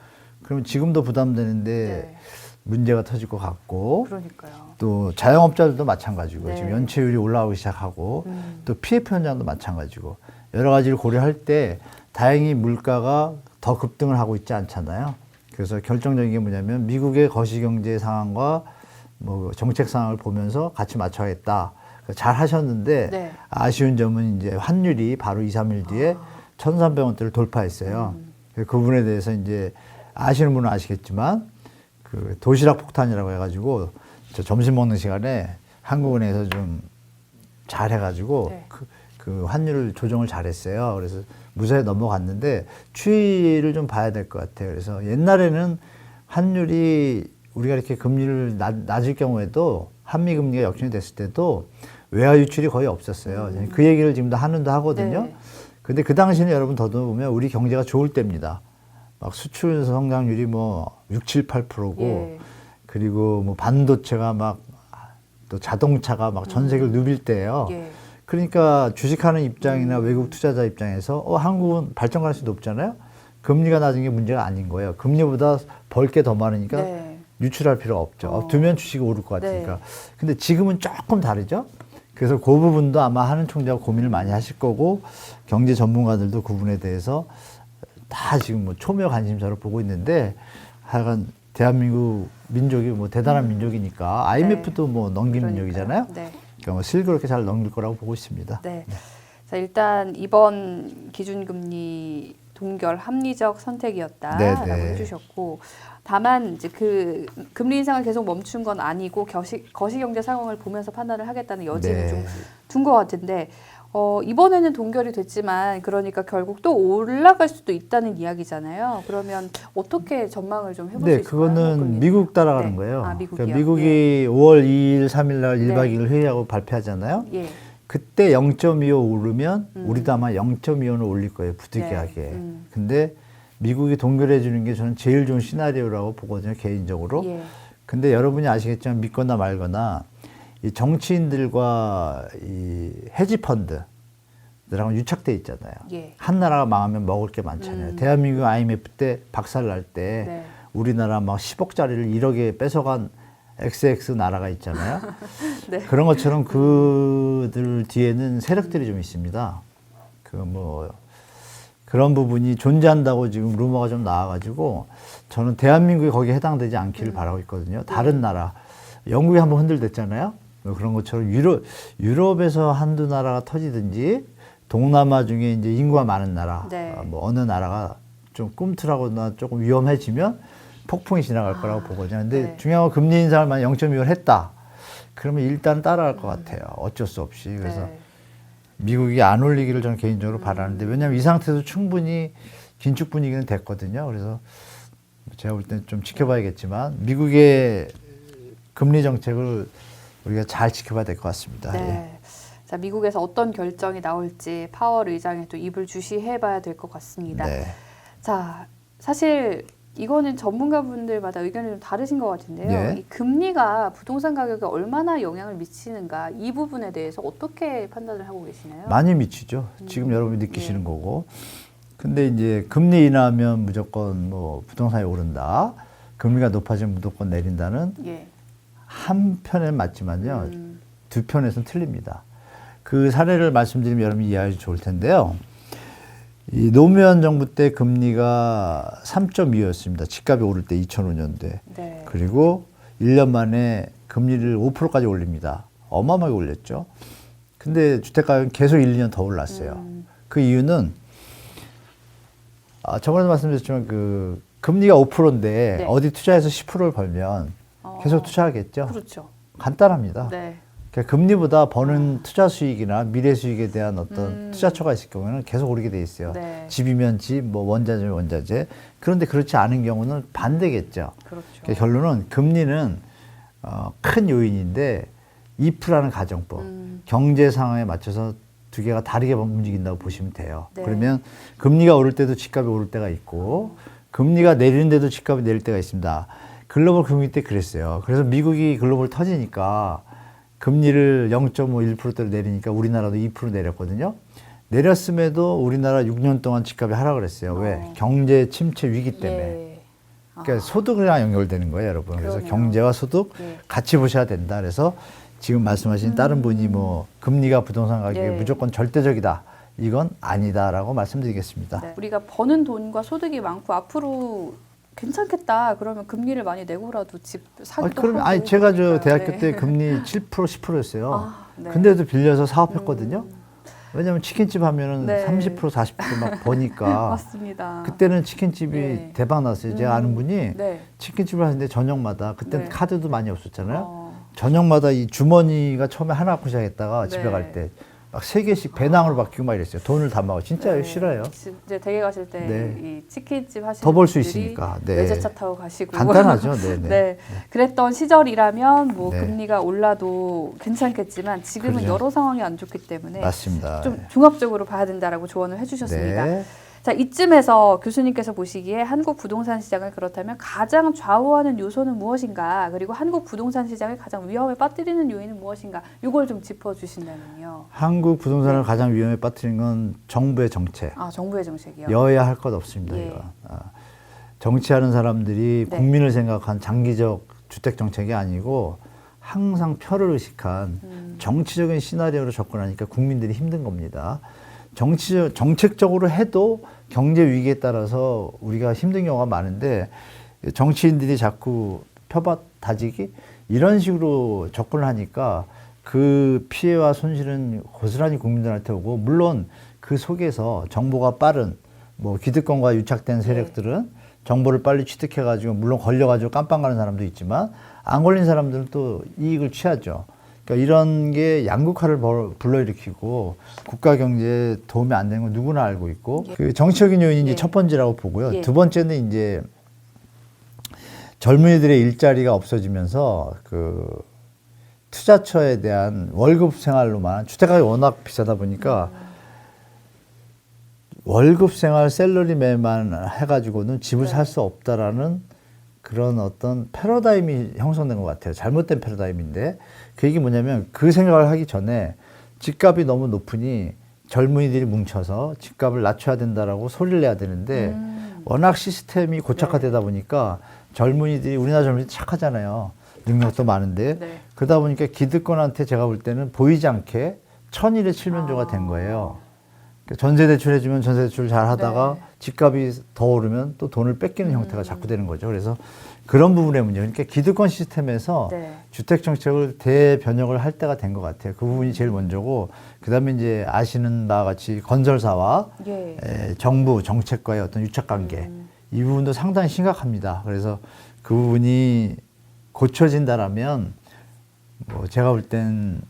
그러면 지금도 부담되는데 네. 문제가 터질 것 같고 그러니까요. 또 자영업자들도 마찬가지고 네. 지금 연체율이 올라오기 시작하고 또 PF 현장도 마찬가지고 여러 가지를 고려할 때 다행히 물가가 더 급등을 하고 있지 않잖아요. 그래서 결정적인 게 뭐냐면 미국의 거시경제 상황과 뭐 정책 상황을 보면서 같이 맞춰야겠다. 잘 하셨는데 네. 아쉬운 점은 이제 환율이 바로 2, 3일 뒤에 1,300원대를 돌파했어요. 그 부분에 대해서 이제 아시는 분은 아시겠지만 그 도시락 폭탄이라고 해가지고 저 점심 먹는 시간에 한국은행에서 좀 잘해가지고 네. 그 환율 조정을 잘했어요. 그래서 무사히 넘어갔는데 추이를 좀 봐야 될 것 같아요. 그래서 옛날에는 환율이 우리가 이렇게 금리를 낮을 경우에도 한미 금리가 역전이 됐을 때도 외화 유출이 거의 없었어요. 그 얘기를 지금도 하는도 하거든요. 네. 근데 그 당시는 여러분 더듬으면 우리 경제가 좋을 때입니다. 막 수출 성장률이 뭐 6, 7, 8%고 예. 그리고 뭐 반도체가 막 또 자동차가 막 전 세계를 누빌 때예요. 예. 그러니까 주식하는 입장이나 외국 투자자 입장에서 한국은 발전 가능성이 높잖아요. 금리가 낮은 게 문제가 아닌 거예요. 금리보다 벌 게 더 많으니까 네. 유출할 필요가 없죠. 두면 주식이 오를 것 같으니까. 네. 근데 지금은 조금 다르죠. 그래서 그 부분도 아마 하는 총재가 고민을 많이 하실 거고 경제 전문가들도 그 부분에 대해서 다 지금 뭐 초미의 관심사로 보고 있는데 하여간 대한민국 민족이 뭐 대단한 민족이니까 IMF도 뭐 넘긴 그러니까요. 민족이잖아요. 네. 그러니까 뭐 슬그럽게 잘 넘길 거라고 보고 있습니다. 네. 자, 일단 이번 기준금리 동결 합리적 선택이었다라고 네, 네. 해주셨고, 다만 이제 그 금리 인상을 계속 멈춘 건 아니고 거시경제 상황을 보면서 판단을 하겠다는 여지는 네. 좀 둔 것 같은데, 이번에는 동결이 됐지만 그러니까 결국 또 올라갈 수도 있다는 이야기잖아요. 그러면 어떻게 전망을 좀 해볼 수 네, 있을까요? 그거는 한국은행은? 미국 따라가는 네. 거예요. 아, 미국이요? 그러니까 미국이 5월 2일, 3일 날 1박 네. 2일 회의하고 발표하잖아요. 예. 그때 0.25 오르면 우리도 아마 0.25는 올릴 거예요. 부득이하게. 네. 근데 미국이 동결해 주는 게 저는 제일 좋은 시나리오라고 보거든요. 개인적으로. 예. 근데 여러분이 아시겠지만 믿거나 말거나 이 정치인들과 이 헤지펀드들하고 유착돼 있잖아요. 예. 한 나라가 망하면 먹을 게 많잖아요. 대한민국 IMF 때 박살 날 때 네. 우리나라 막 10억짜리를 1억에 뺏어간 XX 나라가 있잖아요. 네. 그런 것처럼 그들 뒤에는 세력들이 좀 있습니다. 그 뭐 그런 부분이 존재한다고 지금 루머가 좀 나와가지고 저는 대한민국이 거기에 해당되지 않기를 바라고 있거든요. 다른 나라, 영국이 한번 흔들렸잖아요. 뭐 그런 것처럼 유럽에서 한두 나라가 터지든지 동남아 중에 이제 인구가 많은 나라, 네. 뭐 어느 나라가 좀 꿈틀하거나 조금 위험해지면 폭풍이 지나갈 거라고 보거든요. 근데 네. 중요한 건 금리 인상을 만약 0.25를 했다. 그러면 일단 따라갈 것 같아요. 어쩔 수 없이. 그래서 네. 미국이 안 올리기를 저는 개인적으로 바라는데 왜냐하면 이 상태에서 충분히 긴축 분위기는 됐거든요. 그래서 제가 볼 때는 좀 지켜봐야겠지만 미국의 금리 정책을 우리가 잘 지켜봐야 될 것 같습니다. 예. 네. 자, 미국에서 어떤 결정이 나올지 파월 의장이 또 입을 주시해봐야 될 것 같습니다. 네. 자, 사실 이거는 전문가분들마다 의견이 좀 다르신 것 같은데요. 예. 이 금리가 부동산 가격에 얼마나 영향을 미치는가 이 부분에 대해서 어떻게 판단을 하고 계시나요? 많이 미치죠. 지금 여러분이 느끼시는 예. 거고. 근데 이제 금리 인하하면 무조건 뭐 부동산이 오른다. 금리가 높아지면 무조건 내린다는 예. 한 편은 맞지만요. 두 편에서는 틀립니다. 그 사례를 말씀드리면 여러분이 이해하기 좋을 텐데요. 이 노무현 정부 때 금리가 3.2였습니다. 집값이 오를 때 2005년도에. 네. 그리고 1년 만에 금리를 5%까지 올립니다. 어마어마하게 올렸죠. 근데 주택가격은 계속 1, 2년 더 올랐어요. 그 이유는 저번에도 말씀드렸지만 그 금리가 5%인데 네. 어디 투자해서 10%를 벌면 계속 투자하겠죠. 그렇죠. 간단합니다. 네. 그러니까 금리보다 버는 투자 수익이나 미래 수익에 대한 어떤 투자처가 있을 경우에는 계속 오르게 돼 있어요. 네. 집이면 집, 뭐 원자재면 원자재. 그런데 그렇지 않은 경우는 반대겠죠. 그렇죠. 그러니까 결론은 금리는 큰 요인인데 IF라는 가정법, 경제 상황에 맞춰서 두 개가 다르게 움직인다고 보시면 돼요. 네. 그러면 금리가 오를 때도 집값이 오를 때가 있고 금리가 내리는데도 집값이 내릴 때가 있습니다. 글로벌 금융위 때 그랬어요. 그래서 미국이 글로벌 터지니까 금리를 0.5, 1%대로 내리니까 우리나라도 2% 내렸거든요. 내렸음에도 우리나라 6년 동안 집값이 하락을 했어요. 왜? 경제 침체 위기 때문에. 예. 그러니까 소득이랑 연결되는 거예요, 여러분. 그래서 그러네요. 경제와 소득 예. 같이 보셔야 된다. 그래서 지금 말씀하신 다른 분이 뭐 금리가 부동산 가격에 예. 무조건 절대적이다. 이건 아니다라고 말씀드리겠습니다. 네. 우리가 버는 돈과 소득이 많고 앞으로 괜찮겠다. 그러면 금리를 많이 내고라도 집 사기도 그러면 하고. 제가 저 그러니까, 대학교 네. 때 금리 7%, 10%였어요. 아, 네. 근데도 빌려서 사업했거든요. 왜냐면 치킨집 하면은 네. 30%, 40%막 버니까. 맞습니다. 그때는 치킨집이 네. 대박 났어요. 제가 아는 분이 네. 치킨집을 하는데 저녁마다 그때 네. 카드도 많이 없었잖아요. 어. 저녁마다 이 주머니가 처음에 하나 갖고 시작했다가 네. 집에 갈 때 막 3개씩 배낭으로 바뀌고 막 이랬어요. 돈을 다 먹어. 진짜 네. 싫어요. 이제 댁에 가실 때 네. 이 치킨집 하시는 더 벌 수 분들이 있으니까. 네. 외제차 타고 가시고 간단하죠. 네네. 네. 그랬던 시절이라면 뭐 네. 금리가 올라도 괜찮겠지만 지금은 그러죠. 여러 상황이 안 좋기 때문에 맞습니다. 좀 종합적으로 봐야 된다라고 조언을 해주셨습니다. 네. 자, 이쯤에서 교수님께서 보시기에 한국 부동산 시장을 그렇다면 가장 좌우하는 요소는 무엇인가? 그리고 한국 부동산 시장을 가장 위험에 빠뜨리는 요인은 무엇인가? 이걸 좀 짚어주신다면요. 한국 부동산을 가장 위험에 빠뜨린 건 정부의 정책. 아, 정부의 정책이요. 여야 할 것 없습니다. 예. 이거. 정치하는 사람들이 네. 국민을 생각한 장기적 주택 정책이 아니고 항상 표를 의식한 정치적인 시나리오로 접근하니까 국민들이 힘든 겁니다. 정책적으로 해도 경제 위기에 따라서 우리가 힘든 경우가 많은데 정치인들이 자꾸 표밭 다지기 이런 식으로 접근을 하니까 그 피해와 손실은 고스란히 국민들한테 오고 물론 그 속에서 정보가 빠른 뭐 기득권과 유착된 세력들은 정보를 빨리 취득해가지고 물론 걸려가지고 깜빵 가는 사람도 있지만 안 걸린 사람들은 또 이익을 취하죠. 그러니까 이런 게 양극화를 불러일으키고 국가 경제에 도움이 안 되는 건 누구나 알고 있고 그 정치적인 요인이 이제 첫 번째라고 보고요. 두 번째는 이제 젊은이들의 일자리가 없어지면서 그 투자처에 대한 월급 생활로만 주택가격이 워낙 비싸다 보니까 월급 생활 샐러리맨만 해가지고는 집을 살 수 없다라는 그런 어떤 패러다임이 형성된 것 같아요. 잘못된 패러다임인데 그 얘기 뭐냐면 그 생각을 하기 전에 집값이 너무 높으니 젊은이들이 뭉쳐서 집값을 낮춰야 된다라고 소리를 내야 되는데 워낙 시스템이 고착화되다 보니까 젊은이들이 우리나라 젊은이들이 착하잖아요. 능력도 많은데 그러다 보니까 기득권한테 제가 볼 때는 보이지 않게 천일의 칠면조가 된 거예요. 전세 대출 해주면 전세 대출 잘 하다가 집값이 더 오르면 또 돈을 뺏기는 형태가 자꾸 되는 거죠. 그래서 그런 부분의 문제. 그러니까 기득권 시스템에서 주택 정책을 대변혁을 할 때가 된 것 같아요. 그 부분이 제일 먼저고, 그 다음에 이제 아시는 바와 같이 건설사와 정부 정책과의 어떤 유착관계, 이 부분도 상당히 심각합니다. 그래서 그 부분이 고쳐진다라면, 뭐 제가 볼 땐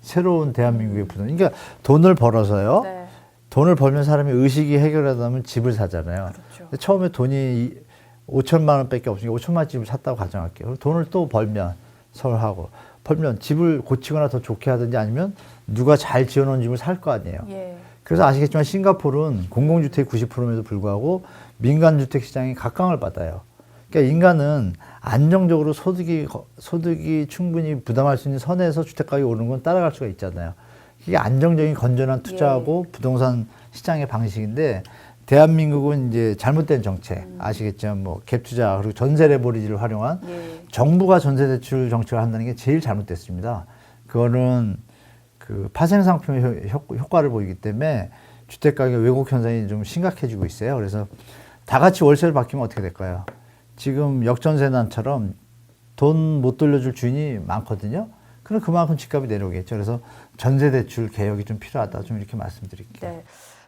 새로운 대한민국의 부동, 그러니까 돈을 벌어서요. 돈을 벌면 사람이 의식이 해결하다면 집을 사잖아요. 근데 처음에 돈이 5천만 원밖에 없으니까 5천만 원 집을 샀다고 가정할게요. 그럼 돈을 또 벌면 서울하고 벌면 집을 고치거나 더 좋게 하든지 아니면 누가 잘 지어놓은 집을 살 거 아니에요. 그래서 아시겠지만 싱가포르는 공공주택이 90%에도 불구하고 민간주택 시장이 각광을 받아요. 그러니까 인간은 안정적으로 소득이 충분히 부담할 수 있는 선에서 주택가격이 오르는 건 따라갈 수가 있잖아요. 이게 안정적인 건전한 투자하고 부동산 시장의 방식인데 대한민국은 이제 잘못된 정책 아시겠지만 뭐 갭 투자 그리고 전세 레버리지를 활용한 정부가 전세 대출 정책을 한다는 게 제일 잘못됐습니다. 그거는 그 파생 상품의 효과를 보이기 때문에 주택 가격 왜곡 현상이 좀 심각해지고 있어요. 그래서 다 같이 월세를 바뀌면 어떻게 될까요? 지금 역전세난처럼 돈 못 돌려줄 주인이 많거든요. 그럼 그만큼 집값이 내려오겠죠. 그래서 전세 대출 개혁이 좀 필요하다. 좀 이렇게 말씀드릴게요. 네.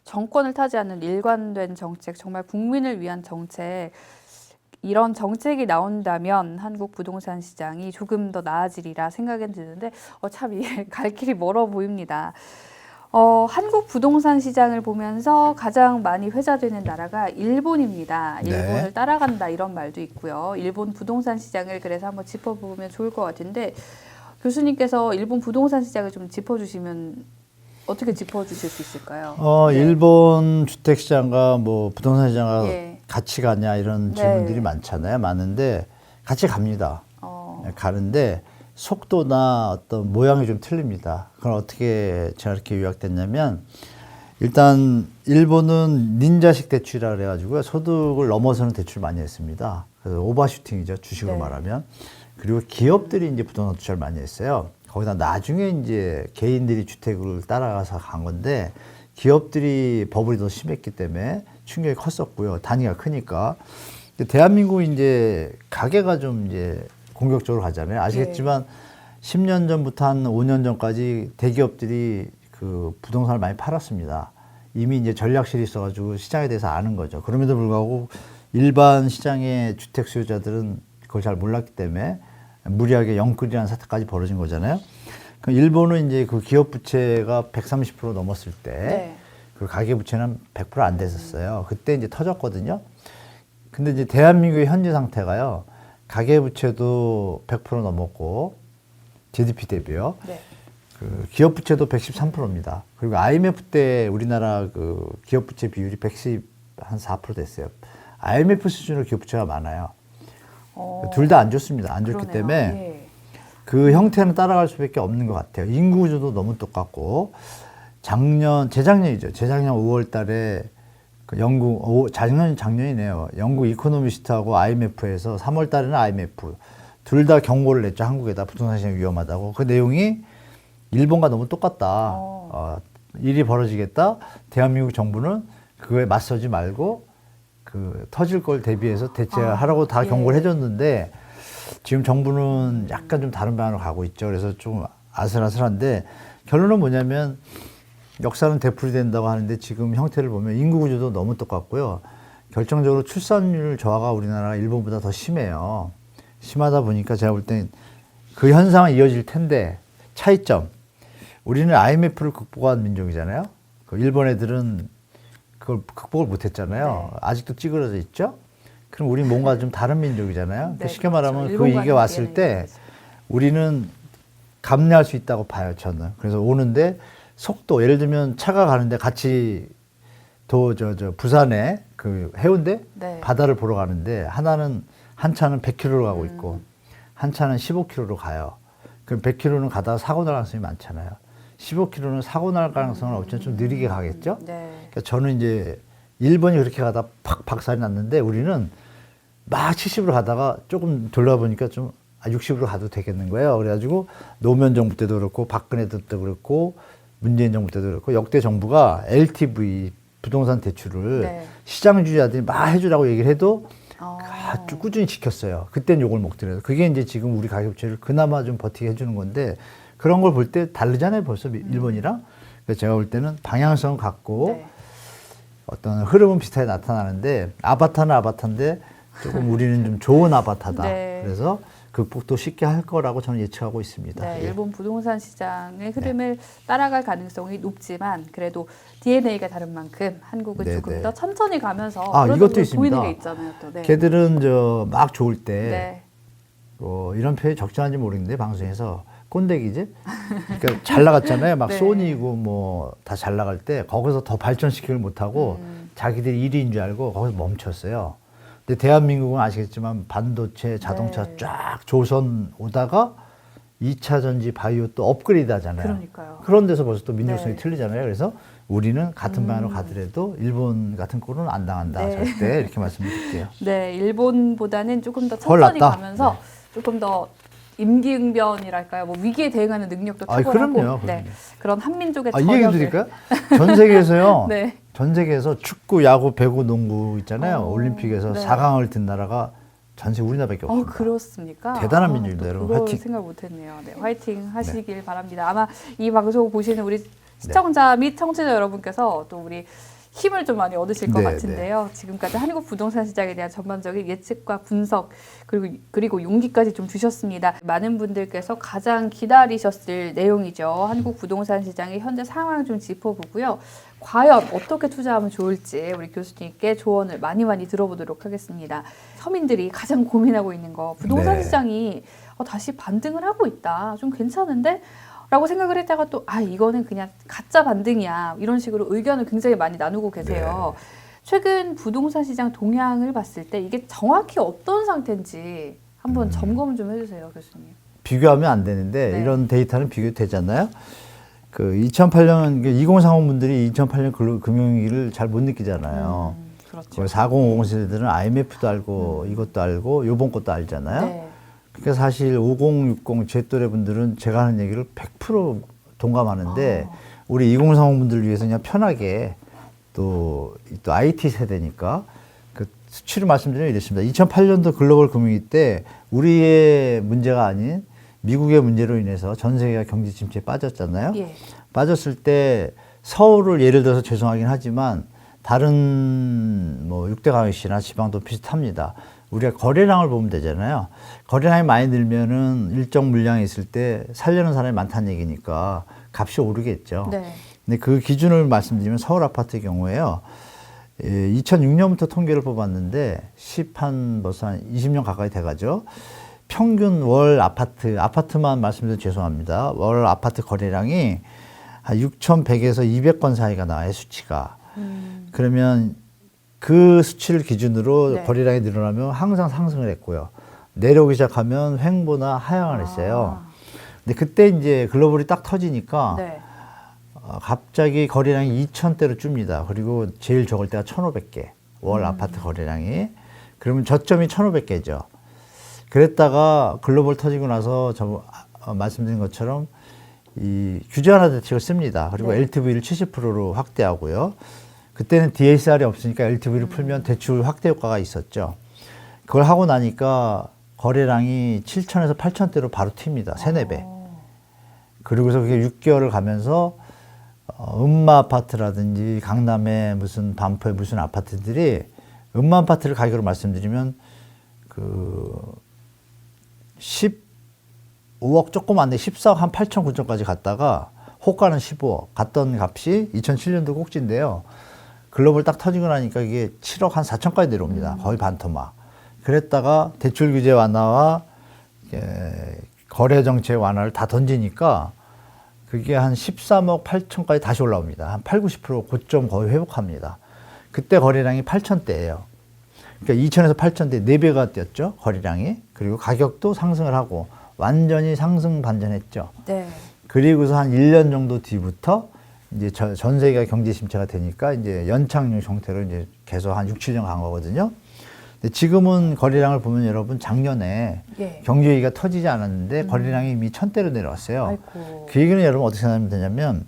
정권을 타지 않는 일관된 정책, 정말 국민을 위한 정책, 이런 정책이 나온다면 한국 부동산 시장이 조금 더 나아지리라 생각은 드는데 참 이게 갈 길이 멀어 보입니다. 한국 부동산 시장을 보면서 가장 많이 회자되는 나라가 일본입니다. 일본을 따라간다 이런 말도 있고요. 일본 부동산 시장을 그래서 한번 짚어보면 좋을 것 같은데 교수님께서 일본 부동산 시장을 좀 짚어주시면 어떻게 짚어주실 수 있을까요? 일본 주택 시장과 뭐 부동산 시장과 같이 가냐 이런 질문들이 많잖아요. 많은데 같이 갑니다. 가는데 속도나 어떤 모양이 좀 틀립니다. 그건 어떻게 제가 이렇게 요약됐냐면 일단 일본은 닌자식 대출이라 그래가지고요. 소득을 넘어서는 대출 많이 했습니다. 그래서 오버슈팅이죠. 주식으로 말하면. 그리고 기업들이 이제 부동산 투자를 많이 했어요. 거기다 나중에 이제 개인들이 주택을 따라가서 간 건데 기업들이 버블이 더 심했기 때문에 충격이 컸었고요. 단위가 크니까. 대한민국은 이제 가계가 좀 이제 공격적으로 가잖아요. 아시겠지만 10년 전부터 한 5년 전까지 대기업들이 그 부동산을 많이 팔았습니다. 이미 이제 전략실이 있어가지고 시장에 대해서 아는 거죠. 그럼에도 불구하고 일반 시장의 주택 수요자들은 그걸 잘 몰랐기 때문에 무리하게 영끌이라는 사태까지 벌어진 거잖아요. 일본은 이제 그 기업 부채가 130% 넘었을 때, 그 가계 부채는 100% 안 됐었어요. 그때 이제 터졌거든요. 근데 이제 대한민국의 현재 상태가요, 가계 부채도 100% 넘었고, GDP 대비요. 그 기업 부채도 113%입니다. 그리고 IMF 때 우리나라 그 기업 부채 비율이 114% 됐어요. IMF 수준으로 기업 부채가 많아요. 둘 다 안 좋습니다. 안 좋기 때문에 그 형태는 따라갈 수밖에 없는 것 같아요. 인구 구조도 너무 똑같고 재작년이죠. 재작년 5월 달에 그 작년이네요. 영국 이코노미스트하고 IMF에서 3월 달에는 IMF 둘 다 경고를 냈죠. 한국에다 부동산 시장이 위험하다고. 그 내용이 일본과 너무 똑같다. 일이 벌어지겠다. 대한민국 정부는 그거에 맞서지 말고 그 터질 걸 대비해서 대처하라고 다 경고를 해줬는데 지금 정부는 약간 좀 다른 방향으로 가고 있죠. 그래서 좀 아슬아슬한데 결론은 뭐냐면 역사는 되풀이된다고 하는데 지금 형태를 보면 인구 구조도 너무 똑같고요. 결정적으로 출산율 저하가 우리나라가 일본보다 더 심해요. 심하다 보니까 제가 볼 땐 그 현상은 이어질 텐데 차이점. 우리는 IMF를 극복한 민족이잖아요. 그 일본 애들은 그걸 극복을 못했잖아요. 네. 아직도 찌그러져 있죠. 그럼 우리 뭔가 좀 다른 민족이잖아요. 네, 쉽게 그렇죠. 말하면 그 일본과는 위기가 왔을 DNA 때 거죠. 우리는 감내할 수 있다고 봐요. 저는. 그래서 오는데 속도, 예를 들면 차가 가는데 같이 부산에 그 해운대 네. 바다를 보러 가는데 한 차는 100km로 가고 있고 한 차는 15km로 가요. 그럼 100km는 가다가 사고 날 가능성이 많잖아요. 15km는 사고 날 가능성은 어쨌든 좀 느리게 가겠죠. 네. 그러니까 저는 이제 일본이 그렇게 가다 팍 박살이 났는데 우리는 막 70으로 가다가 조금 돌아보니까 좀 60으로 가도 되겠는 거예요. 그래가지고 노무현 정부 때도 그렇고 박근혜 때도 그렇고 문재인 정부 때도 그렇고 역대 정부가 LTV 부동산 대출을 네. 시장주의자들이 막 해주라고 얘기를 해도 어. 아주 꾸준히 지켰어요. 그때는 욕을 먹더라도. 그게 이제 지금 우리 가격제를 그나마 좀 버티게 해주는 건데 그런 걸 볼 때 다르잖아요. 벌써 일본이랑. 그래서 제가 볼 때는 방향성을 갖고 네. 어떤 흐름은 비슷하게 나타나는데 아바타는 아바타인데 조금 우리는 좀 좋은 아바타다. 네. 그래서 극복도 쉽게 할 거라고 저는 예측하고 있습니다. 네, 예. 일본 부동산 시장의 흐름을 따라갈 가능성이 높지만 그래도 DNA가 다른 만큼 한국은 네, 조금 네. 더 천천히 가면서 아, 그런 이것도 점도 있습니다. 보이는 게 있잖아요. 또. 네. 걔들은 막 좋을 때 네. 이런 표현이 적절한지 모르겠는데 방송에서 꼰대기지? 그러니까 잘 나갔잖아요. 막 네. 소니고 뭐 다 잘 나갈 때 거기서 더 발전시키를 못하고 자기들이 1위인 줄 알고 거기서 멈췄어요. 근데 대한민국은 아시겠지만 반도체, 자동차 네. 쫙 조선 오다가 2차 전지 바이오 또 업그레이드 하잖아요. 그러니까요. 그런 데서 벌써 또 민족성이 네. 틀리잖아요. 그래서 우리는 같은 방향으로 가더라도 일본 같은 꼴은 안 당한다. 네. 절대 이렇게 말씀드릴게요. 네, 일본보다는 조금 더 헐 천천히 낫다. 가면서 조금 더 임기응변이랄까요, 뭐 위기에 대응하는 능력도 아이, 탁월하고, 그럼요, 네, 그런 한민족의 이 얘기 저력을, 드릴까요? 전 세계에서요. 네, 전 세계에서 축구, 야구, 배구, 농구 있잖아요. 올림픽에서 네. 4강을 든 나라가 전 세계 우리나라밖에 없습니다. 그렇습니까? 대단한 민족입니다, 또 여러분. 그걸 화이팅! 생각 못했네요. 네, 화이팅 하시길 바랍니다. 아마 이 방송 보시는 우리 시청자 및 청취자 여러분께서 또 우리 힘을 좀 많이 얻으실 것 네, 같은데요. 지금까지 한국 부동산 시장에 대한 전반적인 예측과 분석 그리고 용기까지 좀 주셨습니다. 많은 분들께서 가장 기다리셨을 내용이죠. 한국 부동산 시장의 현재 상황 좀 짚어보고요. 과연 어떻게 투자하면 좋을지 우리 교수님께 조언을 많이 들어보도록 하겠습니다. 서민들이 가장 고민하고 있는 거, 부동산 네. 시장이 다시 반등을 하고 있다. 좀 괜찮은데? 라고 생각을 했다가 또 이거는 그냥 가짜 반등이야. 이런 식으로 의견을 굉장히 많이 나누고 계세요. 최근 부동산 시장 동향을 봤을 때 이게 정확히 어떤 상태인지 한번 점검 좀 해주세요, 교수님. 비교하면 안 되는데 네. 이런 데이터는 비교되잖아요. 그 2008년 2030 분들이 2008년 금융위기를 잘 못 느끼잖아요. 그렇죠. 4050 세대들은 IMF도 알고 이것도 알고 요번 것도 알잖아요. 네. 그러니까 사실 5060 제 또래 분들은 제가 하는 얘기를 100% 동감하는데 우리 2030 분들을 위해서 그냥 편하게 또 IT 세대니까 그 수치로 말씀드리면 이렇습니다. 2008년도 글로벌 금융위기 때 우리의 문제가 아닌 미국의 문제로 인해서 전 세계가 경제 침체에 빠졌잖아요. 예. 빠졌을 때 서울을 예를 들어서 죄송하긴 하지만 다른 뭐 6대 강역시나 지방도 비슷합니다. 우리가 거래량을 보면 되잖아요. 거래량이 많이 늘면은 일정 물량이 있을 때 살려는 사람이 많다는 얘기니까 값이 오르겠죠. 네. 근데 그 기준을 말씀드리면 서울 아파트의 경우에요. 2006년부터 통계를 뽑았는데 벌써 한 20년 가까이 돼가죠. 평균 월 아파트만 말씀드려도 죄송합니다. 월 아파트 거래량이 한 6,100에서 200건 사이가 나와요, 수치가. 그러면 그 수치를 기준으로 네. 거래량이 늘어나면 항상 상승을 했고요. 내려오기 시작하면 횡보나 하향을 했어요. 근데 그때 이제 글로벌이 딱 터지니까 네. 갑자기 거래량이 2,000대로 줍니다. 그리고 제일 적을 때가 1,500개. 월 아파트 거래량이. 그러면 저점이 1,500개죠. 그랬다가 글로벌 터지고 나서 말씀드린 것처럼 이 규제 완화 대책을 씁니다. 그리고 네. LTV를 70%로 확대하고요. 그때는 DSR이 없으니까 LTV를 풀면 대출 확대 효과가 있었죠. 그걸 하고 나니까 거래량이 7,000에서 8,000대로 바로 튑니다. 3, 4배. 그리고서 그게 6개월을 가면서 음마 아파트라든지 강남의 무슨 반포의 무슨 아파트들이 음마 아파트를 가격으로 말씀드리면 그 5억 조금 안 돼 14억 한 8천 9천까지 갔다가 호가는 15억 갔던 값이 2007년도 꼭지인데요. 글로벌 딱 터지고 나니까 이게 7억 한 4천까지 내려옵니다. 거의 반토막. 그랬다가 대출 규제 완화와 거래 정책 완화를 다 던지니까 그게 한 13억 8천까지 다시 올라옵니다. 한 8, 90% 고점 거의 회복합니다. 그때 거래량이 8천대예요. 그러니까 2천에서 8천대 4배가 뛰었죠. 거래량이. 그리고 가격도 상승을 하고 완전히 상승 반전했죠. 네. 그리고서 한 1년 정도 뒤부터 이제 전 세계가 경제 침체가 되니까 이제 연착륙 형태로 이제 계속 한 6, 7년 간 거거든요. 근데 지금은 거래량을 보면 여러분 작년에 예. 경제 위기가 터지지 않았는데 거래량이 이미 1000대로 내려왔어요. 아이고. 그 얘기는 여러분 어떻게 생각하면 되냐면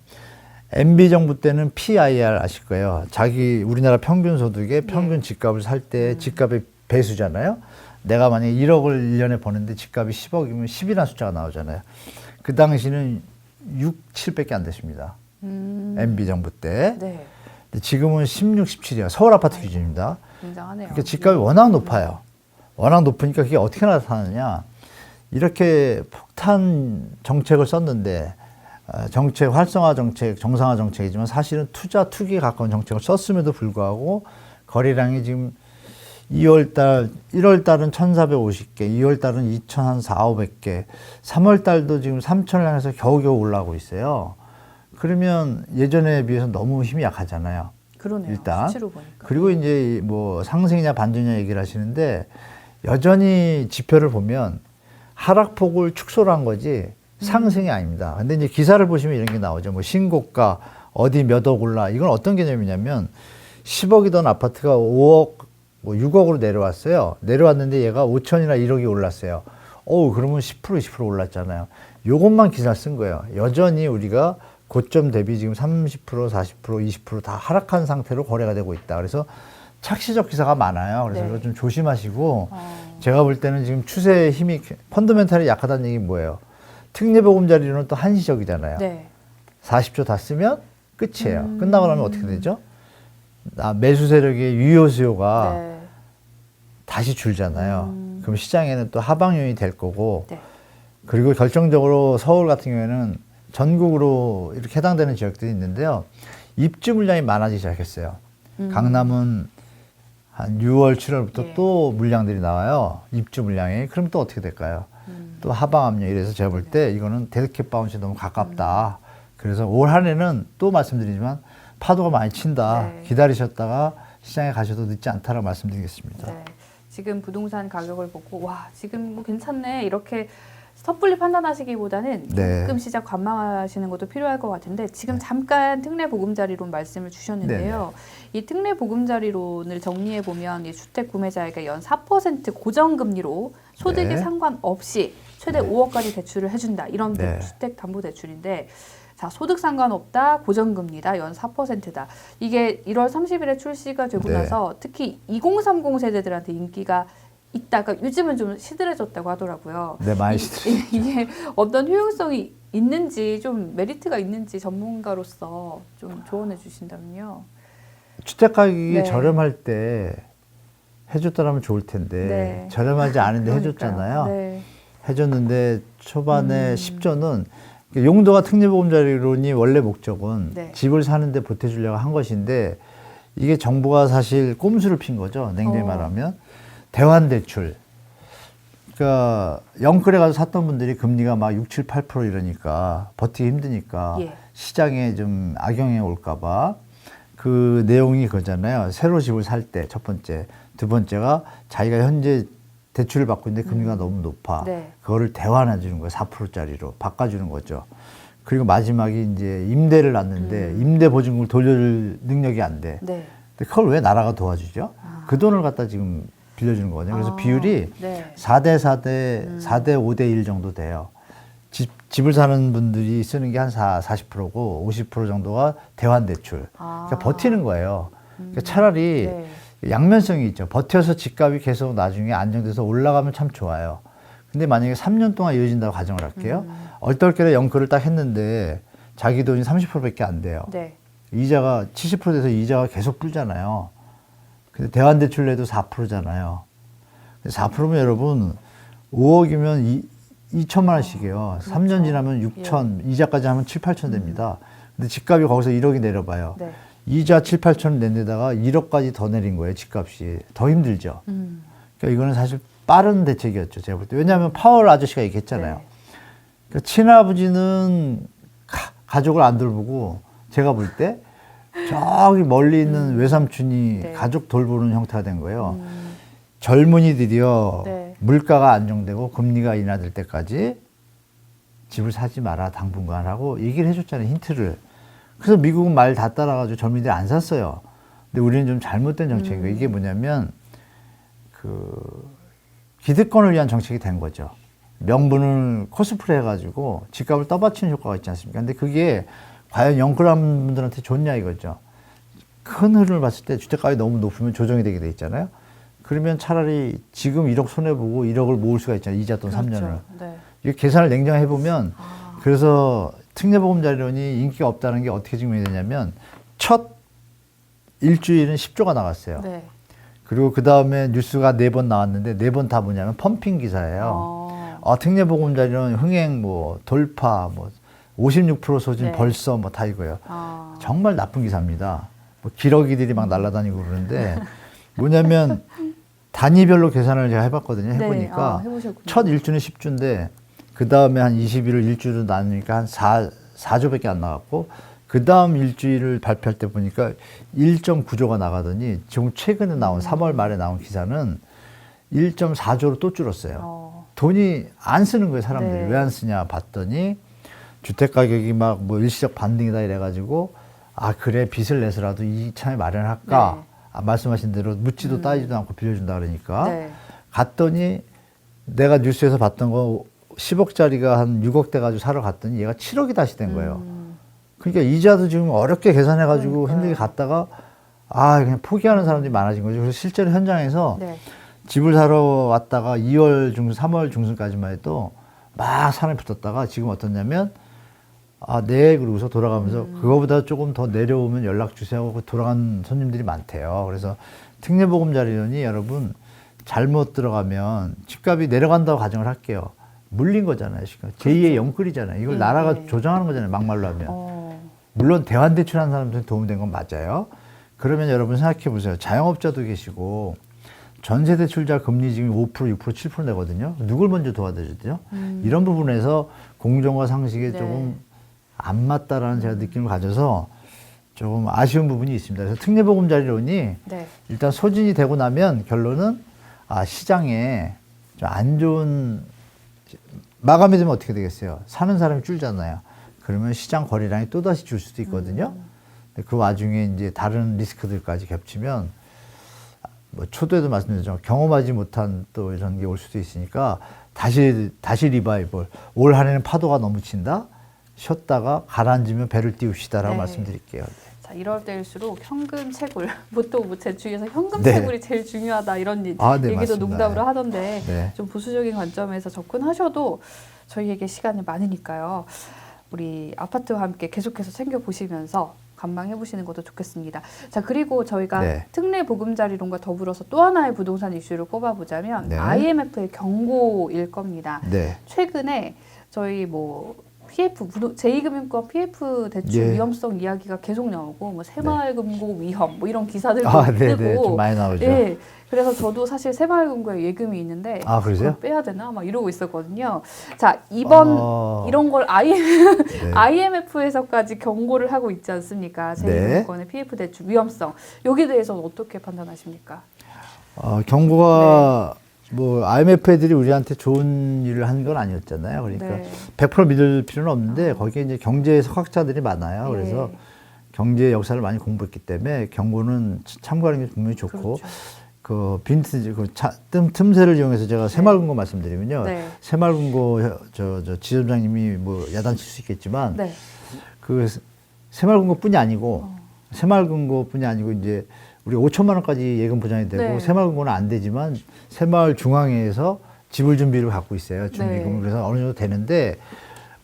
MB 정부 때는 PIR 아실 거예요. 우리나라 평균 소득의 평균 집값을 살 때 집값의 배수잖아요. 내가 만약에 1억을 1년에 버는데 집값이 10억이면 10이라는 숫자가 나오잖아요. 그 당시는 6, 7밖에 안 됐습니다. MB 정부 때. 네. 근데 지금은 16, 17이야. 서울 아파트 기준입니다. 굉장하네요. 그러니까 집값이 워낙 높아요. 워낙 높으니까 그게 어떻게 나타나느냐. 이렇게 폭탄 정책을 썼는데 정책 활성화 정책, 정상화 정책이지만 사실은 투기에 가까운 정책을 썼음에도 불구하고 거래량이 지금 1월 달은 1,450개, 2월 달은 2,400개, 3월 달도 지금 3,000을 향해서 겨우겨우 올라가고 있어요. 그러면 예전에 비해서 너무 힘이 약하잖아요. 그러네요. 일단. 수치로 보니까. 그리고 이제 뭐 상승이냐 반전이냐 얘기를 하시는데 여전히 지표를 보면 하락폭을 축소를 한 거지 상승이 아닙니다. 근데 이제 기사를 보시면 이런 게 나오죠. 뭐 신고가 어디 몇 억 올라. 이건 어떤 개념이냐면 10억이던 아파트가 5억, 뭐 6억으로 내려왔어요. 내려왔는데 얘가 5천이나 1억이 올랐어요. 그러면 10%, 20% 올랐잖아요. 요것만 기사 쓴 거예요. 여전히 우리가 고점 대비 지금 30%, 40%, 20%다 하락한 상태로 거래가 되고 있다. 그래서 착시적 기사가 많아요. 그래서 네. 이거 좀 조심하시고 제가 볼 때는 지금 추세의 힘이 펀더멘탈이 약하다는 얘기 뭐예요? 특례보금자리로는 또 한시적이잖아요. 네. 40조 다 쓰면 끝이에요. 끝나고 나면 어떻게 되죠? 매수 세력의 유효 수요가 네. 다시 줄잖아요. 그럼 시장에는 또 하방 요인이 될 거고 네. 그리고 결정적으로 서울 같은 경우에는 전국으로 이렇게 해당되는 지역들이 있는데요. 입주 물량이 많아지기 시작했어요. 강남은 한 6월, 7월부터 예. 또 물량들이 나와요. 입주 물량이. 그럼 또 어떻게 될까요? 또 하방 압력 이래서 제가 볼 때 이거는 데드캣 바운스에 너무 가깝다. 그래서 올 한 해는 또 말씀드리지만 파도가 많이 친다. 네. 기다리셨다가 시장에 가셔도 늦지 않다라고 말씀드리겠습니다. 네. 지금 부동산 가격을 보고 와 지금 뭐 괜찮네 이렇게 섣불리 판단하시기보다는 네. 조금 시작 관망하시는 것도 필요할 것 같은데 지금 잠깐 특례 보금자리론 말씀을 주셨는데요. 이 특례 보금자리론을 정리해 보면 이 주택 구매자에게 연 4% 고정금리로 소득에 네. 상관없이 최대 네. 5억까지 대출을 해준다 이런 네. 주택담보대출인데. 자, 소득 상관없다, 고정금리다, 연 4%다. 이게 1월 30일에 출시가 되고 네. 나서 특히 2030 세대들한테 인기가 있다가 요즘은 좀 시들해졌다고 하더라고요. 네, 많이 이게 어떤 효용성이 있는지 좀 메리트가 있는지 전문가로서 좀 조언해 주신다면요. 주택 가격이 네. 저렴할 때 해줬더라면 좋을 텐데 네. 저렴하지 않은데 그러니까요. 해줬잖아요. 네. 해줬는데 초반에 10조는 용도가 특례보금자리론이 원래 목적은 네. 집을 사는데 보태주려고 한 것인데 이게 정부가 사실 꼼수를 핀 거죠. 냉정히 말하면 대환대출. 그러니까 영끌에 가서 샀던 분들이 금리가 막 6, 7, 8% 이러니까 버티기 힘드니까 예. 시장에 좀 악영향이 올까 봐 그 내용이 그거잖아요. 새로 집을 살 때 첫 번째. 두 번째가 자기가 현재 대출을 받고 있는데 금리가 너무 높아. 네. 그거를 대환해 주는 거예요. 4%짜리로 바꿔주는 거죠. 그리고 마지막에 이제 임대를 놨는데 임대 보증금을 돌려줄 능력이 안 돼. 네. 근데 그걸 왜 나라가 도와주죠? 그 돈을 갖다 지금 빌려주는 거거든요. 그래서 비율이 네. 4대 5대 1 정도 돼요. 집을 사는 분들이 쓰는 게 한 40%고 50% 정도가 대환대출. 그러니까 버티는 거예요. 그러니까 차라리 네. 양면성이 있죠. 버텨서 집값이 계속 나중에 안정돼서 올라가면 참 좋아요. 근데 만약에 3년 동안 이어진다고 가정을 할게요. 얼떨결에 영끌을 딱 했는데 자기 돈이 30%밖에 안 돼요. 네. 이자가 70% 돼서 이자가 계속 불잖아요. 근데 대환대출 내도 4%잖아요. 4%면 여러분 5억이면 2천만 원씩이에요. 그렇죠. 3년 지나면 6천, 이자까지 하면 7, 8천 됩니다. 근데 집값이 거기서 1억이 내려봐요. 네. 이자 7, 8천 낸 데다가 1억까지 더 내린 거예요. 집값이. 더 힘들죠. 그러니까 이거는 사실 빠른 대책이었죠. 제가 볼 때. 왜냐하면 파월 아저씨가 얘기했잖아요. 네. 그러니까 친아버지는 가족을 안 돌보고 제가 볼 때 저기 멀리 있는 외삼촌이 네. 가족 돌보는 형태가 된 거예요. 젊은이들이요. 네. 물가가 안정되고 금리가 인하될 때까지 집을 사지 마라 당분간 하고 얘기를 해줬잖아요. 힌트를. 그래서 미국은 말 다 따라가지고 젊은이들이 안 샀어요. 근데 우리는 좀 잘못된 정책이에요. 이게 뭐냐면 그 기득권을 위한 정책이 된 거죠. 명분을 코스프레 해가지고 집값을 떠받치는 효과가 있지 않습니까? 근데 그게 과연 영끌한 분들한테 좋냐 이거죠. 큰 흐름을 봤을 때 주택가격이 너무 높으면 조정이 되게 돼 있잖아요. 그러면 차라리 지금 1억 손해보고 1억을 모을 수가 있잖아요. 이자 돈 그렇죠. 3년을. 네. 이게 계산을 냉정히 해보면 그래서 특례보금자리론이 인기가 없다는 게 어떻게 증명이 되냐면 첫 일주일은 10조가 나갔어요. 네. 그리고 그 다음에 뉴스가 4번 나왔는데 4번 다 뭐냐면 펌핑 기사예요. 특례보금자리론 흥행 뭐 돌파 뭐 56% 소진 네. 벌써 뭐 다 이거예요. 정말 나쁜 기사입니다. 뭐 기러기들이 막 날아다니고 그러는데 뭐냐면 단위별로 계산을 제가 해봤거든요. 해보니까 네. 해보셨군요. 첫 일주는 10주인데 그 다음에 한 20일을 일주로 나누니까 한 4조밖에 안 나갔고 그 다음 일주일을 발표할 때 보니까 1.9조가 나가더니 지금 최근에 나온 3월 말에 나온 기사는 1.4조로 또 줄었어요. 돈이 안 쓰는 거예요, 사람들이. 네. 왜 안 쓰냐 봤더니 주택가격이 막 뭐 일시적 반등이다 이래가지고 아 그래 빚을 내서라도 이참에 마련할까. 네. 말씀하신 대로 묻지도 따지도 않고 빌려준다 그러니까 네. 갔더니 내가 뉴스에서 봤던 거 10억짜리가 한 6억 돼가지고 사러 갔더니 얘가 7억이 다시 된 거예요. 그러니까 이자도 지금 어렵게 계산해가지고 힘들게 갔다가 아 그냥 포기하는 사람들이 많아진 거죠. 그래서 실제로 현장에서 네. 집을 사러 왔다가 2월 중순, 3월 중순까지만 해도 막 사람이 붙었다가 지금 어떻냐면 아, 네. 그러고서 돌아가면서 그거보다 조금 더 내려오면 연락 주세요 하고 돌아간 손님들이 많대요. 그래서 특례보금자리론이 여러분 잘못 들어가면 집값이 내려간다고 가정을 할게요. 물린 거잖아요. 지금 제2의 영끌이잖아요. 이걸 나라가 조정하는 거잖아요. 막말로 하면. 물론 대환대출한 사람들한테 도움된 건 맞아요. 그러면 여러분 생각해 보세요. 자영업자도 계시고 전세대출자 금리 지금 5%, 6%, 7% 내거든요. 누굴 먼저 도와드리죠? 이런 부분에서 공정과 상식에 네. 조금 안 맞다라는 제가 느낌을 가져서 조금 아쉬운 부분이 있습니다. 그래서 특례보금자리론이 네. 일단 소진이 되고 나면 결론은 아, 시장에 좀 안 좋은 마감이 되면 어떻게 되겠어요? 사는 사람이 줄잖아요. 그러면 시장 거래량이 또다시 줄 수도 있거든요. 근데 그 와중에 이제 다른 리스크들까지 겹치면 뭐 초도에도 말씀드렸죠. 경험하지 못한 또 이런 게 올 수도 있으니까 다시 리바이벌. 올 한 해는 파도가 너무 친다. 쉬었다가 가라앉으면 배를 띄웁시다라고 네. 말씀드릴게요. 자, 이럴 때일수록 현금 채굴, 보통 뭐 제 주위에서 현금 네. 채굴이 제일 중요하다 이런 네, 얘기도 맞습니다. 농담으로 하던데 네. 좀 보수적인 관점에서 접근하셔도 저희에게 시간이 많으니까요. 우리 아파트와 함께 계속해서 챙겨보시면서 관망해 보시는 것도 좋겠습니다. 자, 그리고 저희가 네. 특례 보금자리론과 더불어서 또 하나의 부동산 이슈를 꼽아보자면 네. IMF의 경고일 겁니다. 네. 최근에 저희 뭐 PF 제2금융권 PF 대출 예. 위험성 이야기가 계속 나오고 뭐 새마을금고 위험 뭐 이런 기사들도 네네. 뜨고 좀 많이 나오죠. 예. 그래서 저도 사실 새마을금고에 예금이 있는데 아, 그러세요? 그걸 빼야 되나 막 이러고 있었거든요. 자, 이번 이런 걸 네. IMF에서까지 경고를 하고 있지 않습니까? 제2금융권의 PF 대출 위험성. 여기에 대해서는 어떻게 판단하십니까? 경고가 뭐 IMF 애들이 우리한테 좋은 일을 한 건 아니었잖아요. 그러니까 네. 100% 믿을 필요는 없는데 거기에 이제 경제 석학자들이 많아요. 예. 그래서 경제 역사를 많이 공부했기 때문에 경고는 참고하는 게 분명히 좋고 그렇죠. 그 빈티지 틈새를 이용해서 제가 새마을금고 말씀드리면요. 네. 새마을금고 저 지점장님이 뭐 야단칠 수 있겠지만 네. 그 새마을금고뿐이 아니고 새마을금고뿐이 아니고 이제 우리 5천만 원까지 예금 보장이 되고 네. 새마을금고는 안 되지만 새마을 중앙회에서 지불 준비를 갖고 있어요. 준비금을. 네. 그래서 어느 정도 되는데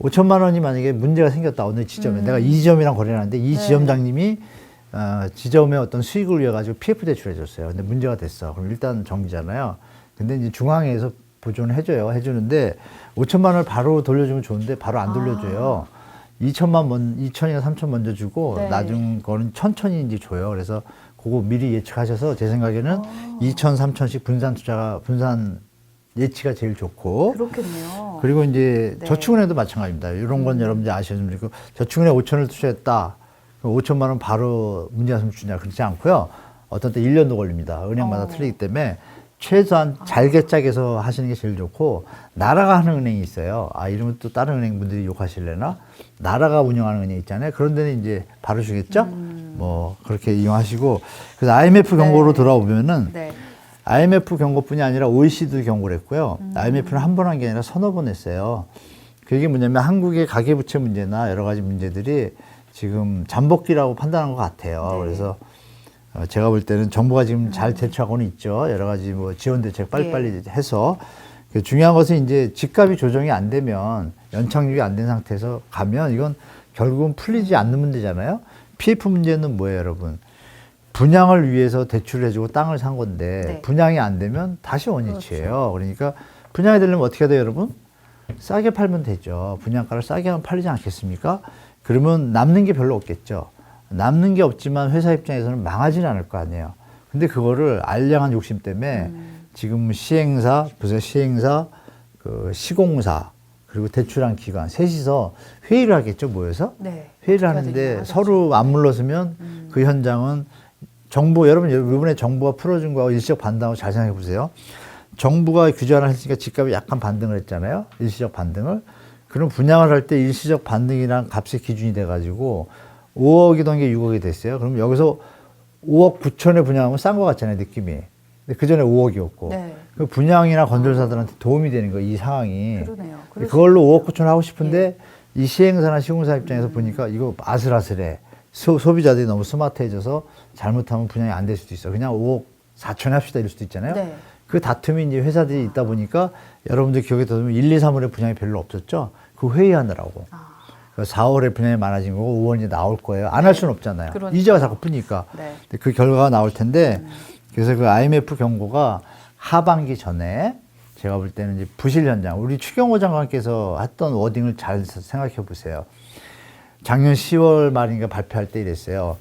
5천만 원이 만약에 문제가 생겼다. 어느 지점에. 내가 이 지점이랑 거래를 하는데 이 네. 지점장님이 지점의 어떤 수익을 위해 가지고 PF 대출해 줬어요. 근데 문제가 됐어. 그럼 일단 정리잖아요. 근데 이제 중앙회에서 보존을 해주는데 5천만 원을 바로 돌려주면 좋은데 바로 안 돌려줘요. 2천이나 3천 먼저 주고 네. 나중 거는 천천히 이제 줘요. 그래서 그거 미리 예측하셔서 제 생각에는 2천, 3천씩 분산 예치가 제일 좋고. 그렇겠네요. 그리고 이제 네. 저축은행도 마찬가지입니다. 이런 건 여러분들 아시면 좋고 저축은행 5천을 투자했다. 그럼 5천만 원 바로 문제가 주냐 그렇지 않고요. 어떤 때 1년도 걸립니다. 은행마다 틀리기 때문에 최소한 잘게 짜게서 하시는 게 제일 좋고 나라가 하는 은행이 있어요. 이러면 또 다른 은행 분들이 욕하실래나? 나라가 운영하는 은행 있잖아요. 그런 데는 이제 바로 주겠죠? 뭐 그렇게 이용하시고 그래서 IMF 경고로 돌아오면은 네. IMF 경고뿐이 아니라 OECD도 경고를 했고요. IMF는 한 번 한 게 아니라 서너 번 했어요. 그게 뭐냐면 한국의 가계부채 문제나 여러 가지 문제들이 지금 잠복기라고 판단한 것 같아요. 네. 그래서 제가 볼 때는 정부가 지금 잘 대처하고는 있죠. 여러 가지 뭐 지원 대책 빨리빨리 해서. 중요한 것은 이제 집값이 조정이 안 되면 연착륙이 안 된 상태에서 가면 이건 결국은 풀리지 않는 문제잖아요. PF 문제는 뭐예요, 여러분? 분양을 위해서 대출을 해주고 땅을 산 건데 네. 분양이 안 되면 다시 원위치예요. 그러니까 분양이 되려면 어떻게 해야 돼요, 여러분? 싸게 팔면 되죠. 분양가를 싸게 하면 팔리지 않겠습니까? 그러면 남는 게 별로 없겠죠. 남는 게 없지만 회사 입장에서는 망하지는 않을 거 아니에요. 근데 그거를 알량한 욕심 때문에 지금 시행사, 부서 시행사, 그 시공사, 그리고 대출한 기관, 셋이서 회의를 하겠죠, 모여서? 네. 회의를 어떻게 하는데 해야 되냐 서로 안 물러서면 그 현장은 정부, 여러분, 이번에 정부가 풀어준 거하고 일시적 반등하고 잘 생각해 보세요. 정부가 규제를 했으니까 집값이 약간 반등을 했잖아요. 일시적 반등을. 그럼 분양을 할 때 일시적 반등이랑 값의 기준이 돼가지고 5억이던 게 6억이 됐어요. 그럼 여기서 5억 9천에 분양하면 싼 거 같잖아요, 느낌이. 근데 그 전에 5억이었고. 네. 그 분양이나 건설사들한테 도움이 되는 거예요, 이 상황이. 그러네요. 그걸로 5억 9천 하고 싶은데 이 시행사나 시공사 입장에서 보니까 이거 아슬아슬해. 소비자들이 너무 스마트해져서 잘못하면 분양이 안 될 수도 있어. 그냥 5억 4천에 합시다 이럴 수도 있잖아요. 네. 그 다툼이 이제 회사들이 있다 보니까 여러분들 기억에 들면 1, 2, 3월에 분양이 별로 없었죠. 그 회의하느라고. 4월에 분양이 많아진 거고 5월 이제 나올 거예요. 안 할 수는 없잖아요. 그러니까요. 이자가 자꾸 뿌니까. 네. 근데 그 결과가 나올 텐데 그래서 그 IMF 경고가 하반기 전에 제가 볼 때는 이제 부실 현장, 우리 추경호 장관께서 했던 워딩을 잘 생각해 보세요. 작년 10월 말인가 발표할 때 이랬어요.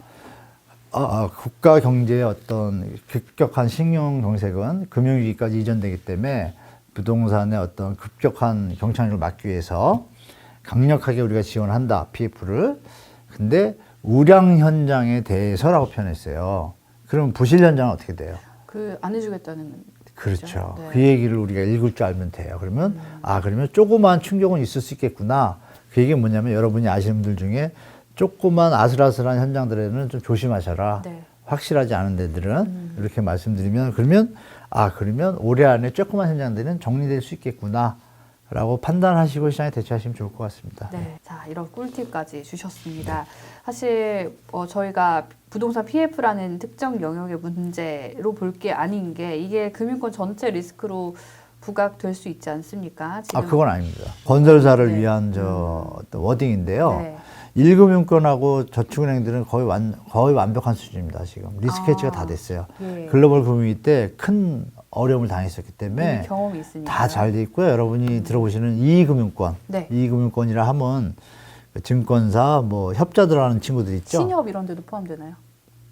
국가 경제의 어떤 급격한 신용 경색은 금융위기까지 이전되기 때문에 부동산의 어떤 급격한 경착륙을 막기 위해서 강력하게 우리가 지원한다, PF를. 근데 우량 현장에 대해서라고 표현했어요. 그러면 부실 현장은 어떻게 돼요? 안 해주겠다는. 그렇죠. 네. 그 얘기를 우리가 읽을 줄 알면 돼요. 그러면 그러면 조그만 충격은 있을 수 있겠구나. 그 얘기는 뭐냐면 여러분이 아시는 분들 중에 조그만 아슬아슬한 현장들에는 좀 조심하셔라. 네. 확실하지 않은 데들은 이렇게 말씀드리면 그러면 올해 안에 조그만 현장들은 정리될 수 있겠구나. 라고 판단하시고 시장에 대처하시면 좋을 것 같습니다. 네, 자 이런 꿀팁까지 주셨습니다. 사실 저희가 부동산 PF라는 특정 영역의 문제로 볼 게 아닌 게 이게 금융권 전체 리스크로 부각될 수 있지 않습니까? 지금. 그건 아닙니다. 건설사를 네. 위한 어떤 워딩인데요. 네. 1금융권하고 저축은행들은 거의 완벽한 수준입니다. 지금 리스크 해지가 다 됐어요. 예. 글로벌 금융위 때 큰 어려움을 당했었기 때문에 이미 경험이 있으니까 다 잘 돼 있고요. 여러분이 들어보시는 이금융권, 네. 이금융권이라 하면 증권사, 뭐 협자 들어가는 친구들 있죠. 신협 이런 데도 포함되나요?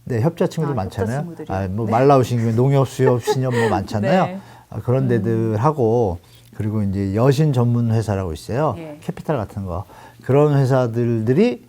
네, 협자 친구들 협자 많잖아요. 친구들이요? 뭐 네. 말 나오신 김에 농협, 수협, 신협 뭐 많잖아요. 네. 그런 데들 하고 그리고 이제 여신 전문 회사라고 있어요. 예. 캐피탈 같은 거. 그런 회사들이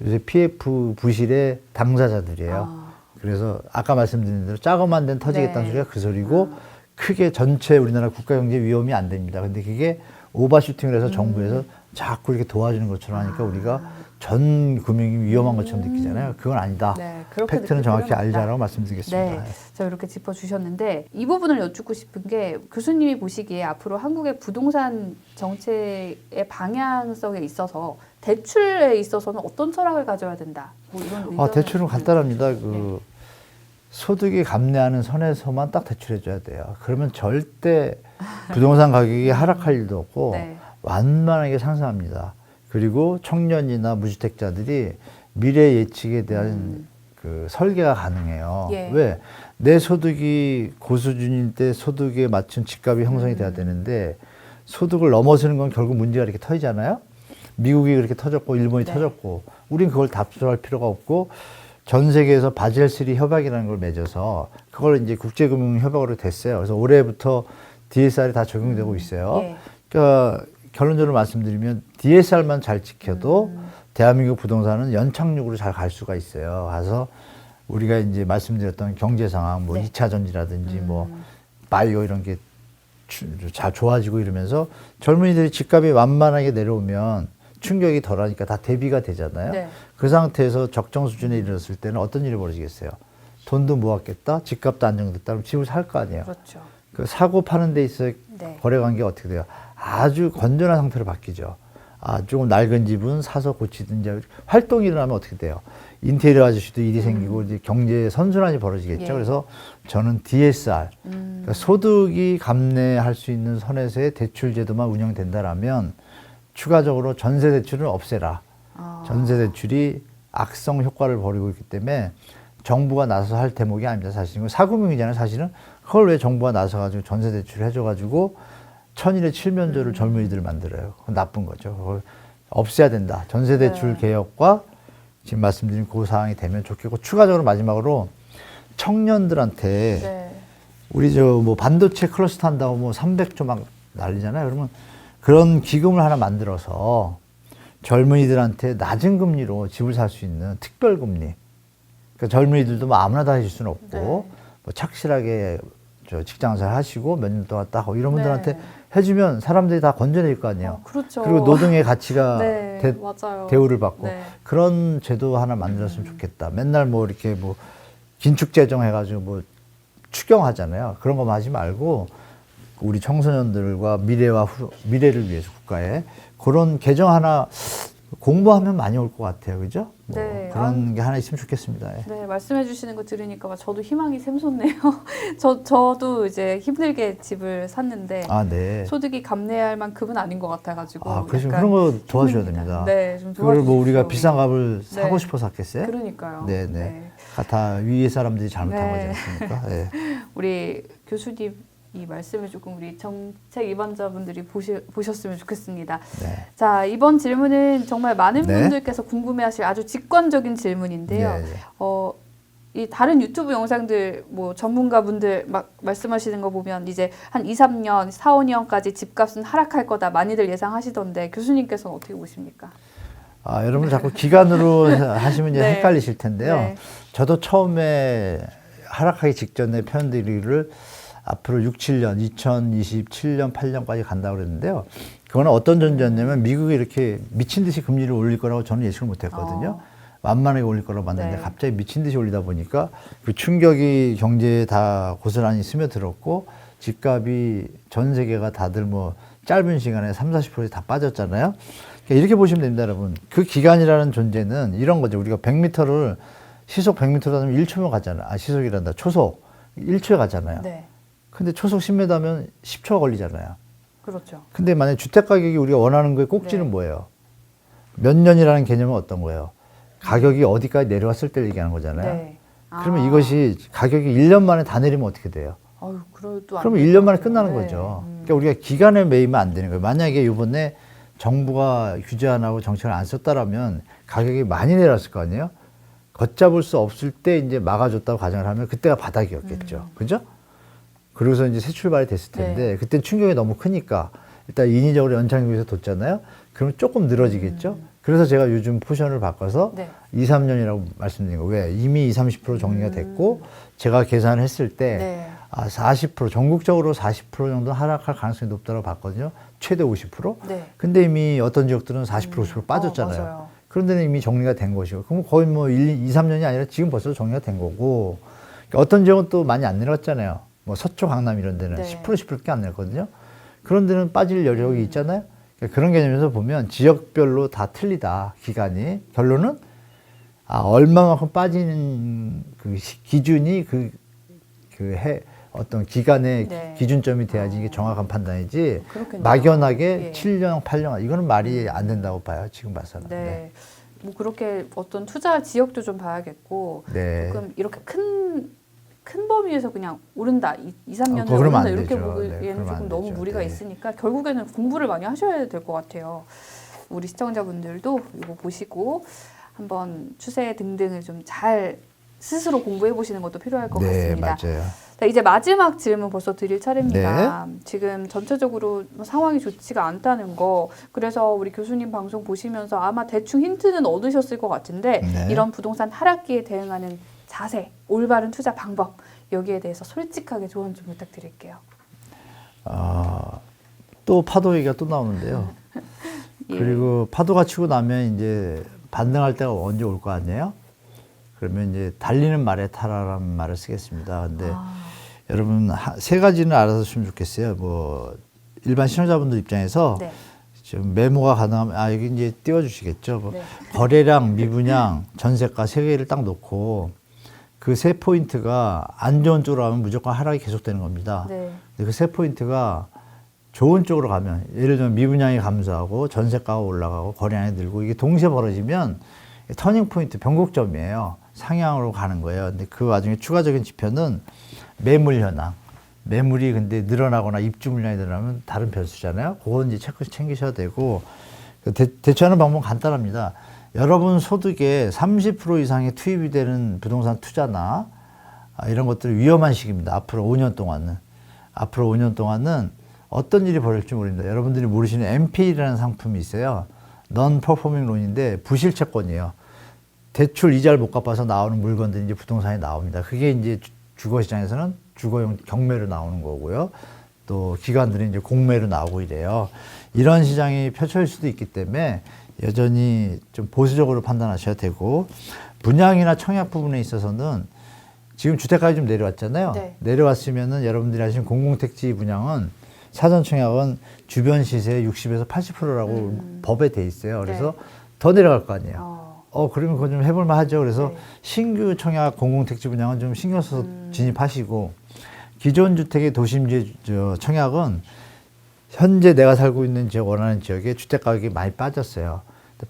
요새 PF 부실의 당사자들이에요. 그래서 아까 말씀드린 대로 작으만 데는 터지겠다는 네. 소리가 그 소리고 크게 전체 우리나라 국가 경제 위험이 안 됩니다. 근데 그게 오버슈팅을 해서 정부에서 자꾸 이렇게 도와주는 것처럼 하니까 우리가 전 금융이 위험한 것처럼 느끼잖아요. 그건 아니다. 네, 그렇게 팩트는 느낄 정확히 필요는 없다. 알자라고 말씀드리겠습니다. 네, 자 이렇게 짚어주셨는데 이 부분을 여쭙고 싶은 게 교수님이 보시기에 앞으로 한국의 부동산 정책의 방향성에 있어서 대출에 있어서는 어떤 철학을 가져야 된다. 뭐 이런 의견을 대출은 간단합니다. 네. 소득이 감내하는 선에서만 딱 대출해줘야 돼요. 그러면 절대 부동산 가격이 하락할 일도 없고 네. 완만하게 상승합니다. 그리고 청년이나 무주택자들이 미래 예측에 대한 그 설계가 가능해요. 예. 왜? 내 소득이 고수준일 때 소득에 맞춘 집값이 형성이 돼야 되는데 소득을 넘어서는 건 결국 문제가 이렇게 터지잖아요. 미국이 그렇게 터졌고 일본이 네. 터졌고 우린 그걸 답습할 필요가 없고 전 세계에서 바젤 3 협약이라는 걸 맺어서 그걸 이제 국제금융 협약으로 됐어요. 그래서 올해부터 DSR이 다 적용되고 있어요. 예. 그러니까 결론적으로 말씀드리면 DSR만 잘 지켜도 대한민국 부동산은 연착륙으로 잘 갈 수가 있어요. 그래서 우리가 이제 말씀드렸던 경제 상황, 뭐 네. 2차 전지라든지 뭐 바이오 이런 게 잘 좋아지고 이러면서 젊은이들이 집값이 완만하게 내려오면 충격이 덜하니까 다 대비가 되잖아요. 네. 그 상태에서 적정 수준에 이르렀을 때는 어떤 일이 벌어지겠어요? 돈도 모았겠다, 집값도 안정됐다, 그럼 집을 살 거 아니에요. 그렇죠. 그 사고 파는 데 있어 네. 거래 관계가 어떻게 돼요? 아주 건전한 상태로 바뀌죠. 아, 조금 낡은 집은 사서 고치든지 활동이 일어나면 어떻게 돼요? 인테리어 아저씨도 일이 생기고 이제 경제 선순환이 벌어지겠죠. 예. 그래서 저는 DSR, 그러니까 소득이 감내할 수 있는 선에서의 대출 제도만 운영된다라면 추가적으로 전세 대출을 없애라. 전세 대출이 악성 효과를 벌이고 있기 때문에 정부가 나서서 할 대목이 아닙니다. 사실은 사금융이잖아요. 사실은 그걸 왜 정부가 나서가지고 전세 대출을 해줘가지고 천일의 칠면조를 젊은이들 만들어요. 그건 나쁜 거죠. 그걸 없애야 된다. 전세 대출 개혁과 지금 말씀드린 그 사항이 되면 좋겠고 추가적으로 마지막으로 청년들한테 네. 우리 저 뭐 반도체 클러스터 한다고 뭐 300조 막 난리잖아요. 그러면 그런 기금을 하나 만들어서 젊은이들한테 낮은 금리로 집을 살 수 있는 특별 금리. 그러니까 젊은이들도 뭐 아무나 다 해줄 수는 없고 네. 뭐 착실하게 저 직장생활 하시고 몇 년 동안 딱 하고 이런 분들한테 네. 해주면 사람들이 다 건전해질 거 아니에요. 그렇죠. 그리고 노동의 가치가 네, 맞아요. 대우를 받고 네. 그런 제도 하나 만들었으면 좋겠다. 맨날 뭐 이렇게 뭐 긴축 재정 해가지고 뭐 추경하잖아요. 그런 거만 하지 말고 우리 청소년들과 미래를 위해서 국가에 그런 개정 하나 공부하면 많이 올 것 같아요. 그죠? 뭐 네. 그런 게 하나 있으면 좋겠습니다. 예. 네, 말씀해 주시는 거 들으니까 저도 희망이 샘솟네요. 저도 이제 힘들게 집을 샀는데 아, 네. 소득이 감내할 만큼은 아닌 것 같아가지고. 아, 그러시면 약간 그런 거 도와줘야 힘듭니다. 됩니다. 네, 좀 그걸 뭐 우리가 도와주십시오, 비싼 우리. 값을 사고 네. 싶어서 샀겠어요? 그러니까요. 네, 네. 네. 다 위에 사람들이 잘못한 네. 거지 않습니까? 예. 우리 교수님 이 말씀을 조금 우리 정책 입안자분들이 보셨으면 좋겠습니다. 네. 자, 이번 질문은 정말 많은 네. 분들께서 궁금해하실 아주 직관적인 질문인데요. 네, 네. 이 다른 유튜브 영상들 뭐 전문가분들 막 말씀하시는 거 보면 이제 한 2, 3년, 4, 5년까지 집값은 하락할 거다 많이들 예상하시던데 교수님께서는 어떻게 보십니까? 아, 여러분 자꾸 기간으로 하시면 이제 네. 헷갈리실 텐데요. 네. 저도 처음에 하락하기 직전에 표현드리기를 앞으로 6, 7년, 2027년, 8년까지 간다고 그랬는데요. 그거는 어떤 전제였냐면 미국이 이렇게 미친 듯이 금리를 올릴 거라고 저는 예측을 못 했거든요. 만만하게 올릴 거라고 봤는데 네. 갑자기 미친 듯이 올리다 보니까 그 충격이 경제에 다 고스란히 스며들었고 집값이 전 세계가 다들 뭐 짧은 시간에 30, 40%다 빠졌잖아요. 그러니까 이렇게 보시면 됩니다, 여러분. 그 기간이라는 존재는 이런 거죠. 우리가 100m를 시속 100m로 다니면 1초면 가잖아요. 아, 시속이란다. 초속 1초에 가잖아요. 네, 근데 초속 10m면 10초가 걸리잖아요. 그렇죠. 근데 만약에 주택 가격이 우리가 원하는 거의 꼭지는 네. 뭐예요? 몇 년이라는 개념은 어떤 거예요? 가격이 어디까지 내려왔을 때 얘기하는 거잖아요. 네. 그러면 이것이 가격이 1년 만에 다 내리면 어떻게 돼요? 아유, 그래도 안 그러면 될 1년 것 만에 같아요. 끝나는 네. 거죠. 그러니까 우리가 기간에 매이면 안 되는 거예요. 만약에 이번에 정부가 규제 안 하고 정책을 안 썼다라면 가격이 많이 내려왔을 거 아니에요? 걷잡을 수 없을 때 이제 막아줬다고 가정을 하면 그때가 바닥이었겠죠. 그죠? 그러고서 이제 새 출발이 됐을 텐데 네. 그때 충격이 너무 크니까 일단 인위적으로 연착륙에서 뒀잖아요. 그러면 조금 늘어지겠죠. 그래서 제가 요즘 포션을 바꿔서 네. 2, 3년이라고 말씀드린 거. 왜? 이미 20, 30% 정리가 됐고 제가 계산을 했을 때 네. 40% 전국적으로 40% 정도 하락할 가능성이 높다고 봤거든요. 최대 50%. 네. 근데 이미 어떤 지역들은 40%, 50% 빠졌잖아요. 맞아요. 그런 데는 이미 정리가 된 것이고. 그럼 거의 뭐 2, 3년이 아니라 지금 벌써 정리가 된 거고. 그러니까 어떤 지역은 또 많이 안 내려갔잖아요. 뭐 서초, 강남 이런 데는 네. 10%, 10%밖에 안 내렸거든요. 그런 데는 빠질 여력이 있잖아요. 그러니까 그런 개념에서 보면 지역별로 다 틀리다. 기간이. 결론은 얼마만큼 빠지는 그 기준이 어떤 기간의 네. 기준점이 돼야지 이게 정확한 판단이지 그렇겠네요. 막연하게 예. 7년, 8년 이거는 말이 안 된다고 봐요. 지금 봐서는. 네. 뭐 그렇게 어떤 투자 지역도 좀 봐야겠고 네. 조금 이렇게 큰 범위에서 그냥 오른다 3년 후에 그러면 오른다 안 이렇게 되죠. 보기에는 네, 그러면 조금 안 너무 되죠. 무리가 네. 있으니까 결국에는 공부를 많이 하셔야 될 것 같아요. 우리 시청자분들도 이거 보시고 한번 추세 등등을 좀 잘 스스로 공부해 보시는 것도 필요할 것 네, 같습니다. 맞아요. 자, 이제 마지막 질문 벌써 드릴 차례입니다. 네. 지금 전체적으로 뭐 상황이 좋지가 않다는 거, 그래서 우리 교수님 방송 보시면서 아마 대충 힌트는 얻으셨을 것 같은데 네. 이런 부동산 하락기에 대응하는 자세, 올바른 투자 방법 여기에 대해서 솔직하게 조언 좀 부탁드릴게요. 또 파도 얘기가 또 나오는데요. 예. 그리고 파도가 치고 나면 이제 반등할 때가 언제 올 거 아니에요? 그러면 이제 달리는 말에 타라라는 말을 쓰겠습니다. 근데 여러분 세 가지는 알아두시면 좋겠어요. 뭐 일반 시청자분들 입장에서 네. 좀 메모가 가능하면 여기 이제 띄워주시겠죠. 뭐 네. 거래량, 미분양, 전세가 세 개를 딱 놓고 그 세 포인트가 안 좋은 쪽으로 가면 무조건 하락이 계속되는 겁니다. 네. 근데 그 세 포인트가 좋은 쪽으로 가면 예를 들면 미분양이 감소하고 전세가가 올라가고 거래량이 늘고 이게 동시에 벌어지면 터닝 포인트 변곡점이에요. 상향으로 가는 거예요. 근데 그 와중에 추가적인 지표는 매물 현황. 매물이 근데 늘어나거나 입주 물량이 늘어나면 다른 변수잖아요. 그건 이제 체크 챙기셔야 되고 대처하는 방법은 간단합니다. 여러분 소득의 30% 이상이 투입이 되는 부동산 투자나 이런 것들은 위험한 시기입니다. 앞으로 5년 동안은. 앞으로 5년 동안은 어떤 일이 벌어질지 모릅니다. 여러분들이 모르시는 NPL이라는 상품이 있어요. Non-performing loan인데 부실채권이에요. 대출 이자를 못 갚아서 나오는 물건들이 이제 부동산에 나옵니다. 그게 이제 주거시장에서는 주거용 경매로 나오는 거고요. 또 기관들이 이제 공매로 나오고 이래요. 이런 시장이 펼쳐질 수도 있기 때문에 여전히 좀 보수적으로 판단하셔야 되고 분양이나 청약 부분에 있어서는 지금 주택가격이 좀 내려왔잖아요. 네. 내려왔으면은 여러분들이 아시는 공공택지 분양은 사전 청약은 주변 시세 60에서 80%라고 법에 돼 있어요. 그래서 네. 더 내려갈 거 아니에요. 그러면 그거 좀 해볼만 하죠. 그래서 네. 신규 청약 공공택지 분양은 좀 신경 써서 진입하시고 기존 주택의 도심지 청약은 현재 내가 살고 있는 지역 원하는 지역에 주택 가격이 많이 빠졌어요.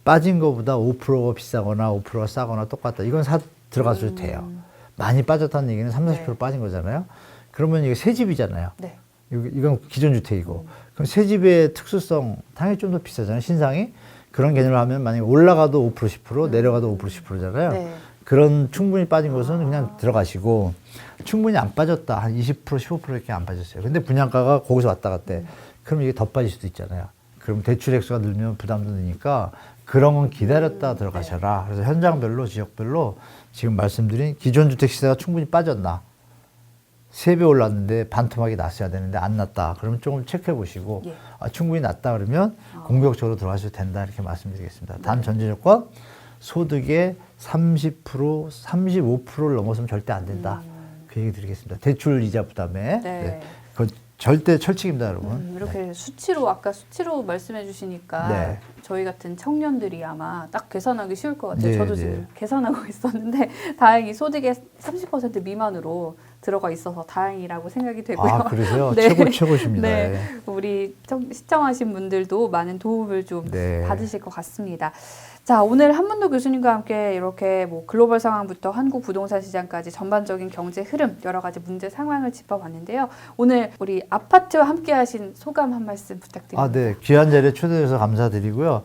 빠진 것보다 5%가 비싸거나 5%가 싸거나 똑같다. 이건 들어가셔도 돼요. 많이 빠졌다는 얘기는 30, 40% 네. 빠진 거잖아요. 그러면 이게 새 집이잖아요. 네. 이건 기존 주택이고. 그럼 새 집의 특수성 당연히 좀 더 비싸잖아요. 신상이. 그런 개념을 하면 만약에 올라가도 5% 10% 내려가도 5% 10%잖아요. 네. 그런 충분히 빠진 것은 그냥 들어가시고 충분히 안 빠졌다. 한 20% 15% 이렇게 안 빠졌어요. 근데 분양가가 거기서 왔다 갔대. 그럼 이게 더 빠질 수도 있잖아요. 그럼 대출 액수가 늘면 부담도 느니까 그런 건 기다렸다 들어가셔라. 그래서 현장별로 지역별로 지금 말씀드린 기존 주택 시세가 충분히 빠졌나. 3배 올랐는데 반토막이 났어야 되는데 안 났다. 그러면 조금 체크해 보시고 예. 충분히 났다 그러면 공격적으로 들어가셔도 된다 이렇게 말씀드리겠습니다. 단 전제 조건 소득의 30%, 35%를 넘어서면 절대 안 된다. 그 얘기 드리겠습니다. 대출 이자 부담에. 네. 그건 절대 철칙입니다, 여러분. 이렇게 수치로 아까 수치로 말씀해 주시니까 네. 저희 같은 청년들이 아마 딱 계산하기 쉬울 것 같아요. 네, 저도 네. 지금 계산하고 있었는데 다행히 소득의 30% 미만으로 들어가 있어서 다행이라고 생각이 되고요. 그러세요? 네. 최고십니다. 네. 네. 우리 시청하신 분들도 많은 도움을 좀 네. 받으실 것 같습니다. 자, 오늘 한문도 교수님과 함께 이렇게 뭐 글로벌 상황부터 한국 부동산 시장까지 전반적인 경제 흐름, 여러 가지 문제 상황을 짚어봤는데요. 오늘 우리 아파트와 함께 하신 소감 한 말씀 부탁드립니다. 네. 귀한 자리에 초대해서 감사드리고요.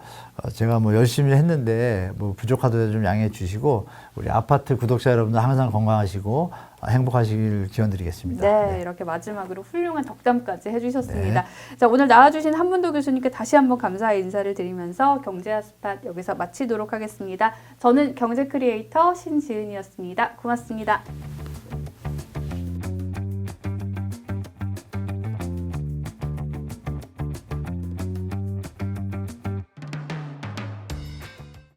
제가 뭐 열심히 했는데 뭐 부족하더라도 좀 양해해 주시고 우리 아파트 구독자 여러분들 항상 건강하시고 행복하시길 기원드리겠습니다. 네, 이렇게 마지막으로 훌륭한 덕담까지 해주셨습니다. 자, 오늘 나와주신 한문도 교수님께 다시 한번 감사의 인사를 드리면서 경제와 스팟 여기서 마치도록 하겠습니다. 저는 경제 크리에이터 신지은이었습니다. 고맙습니다.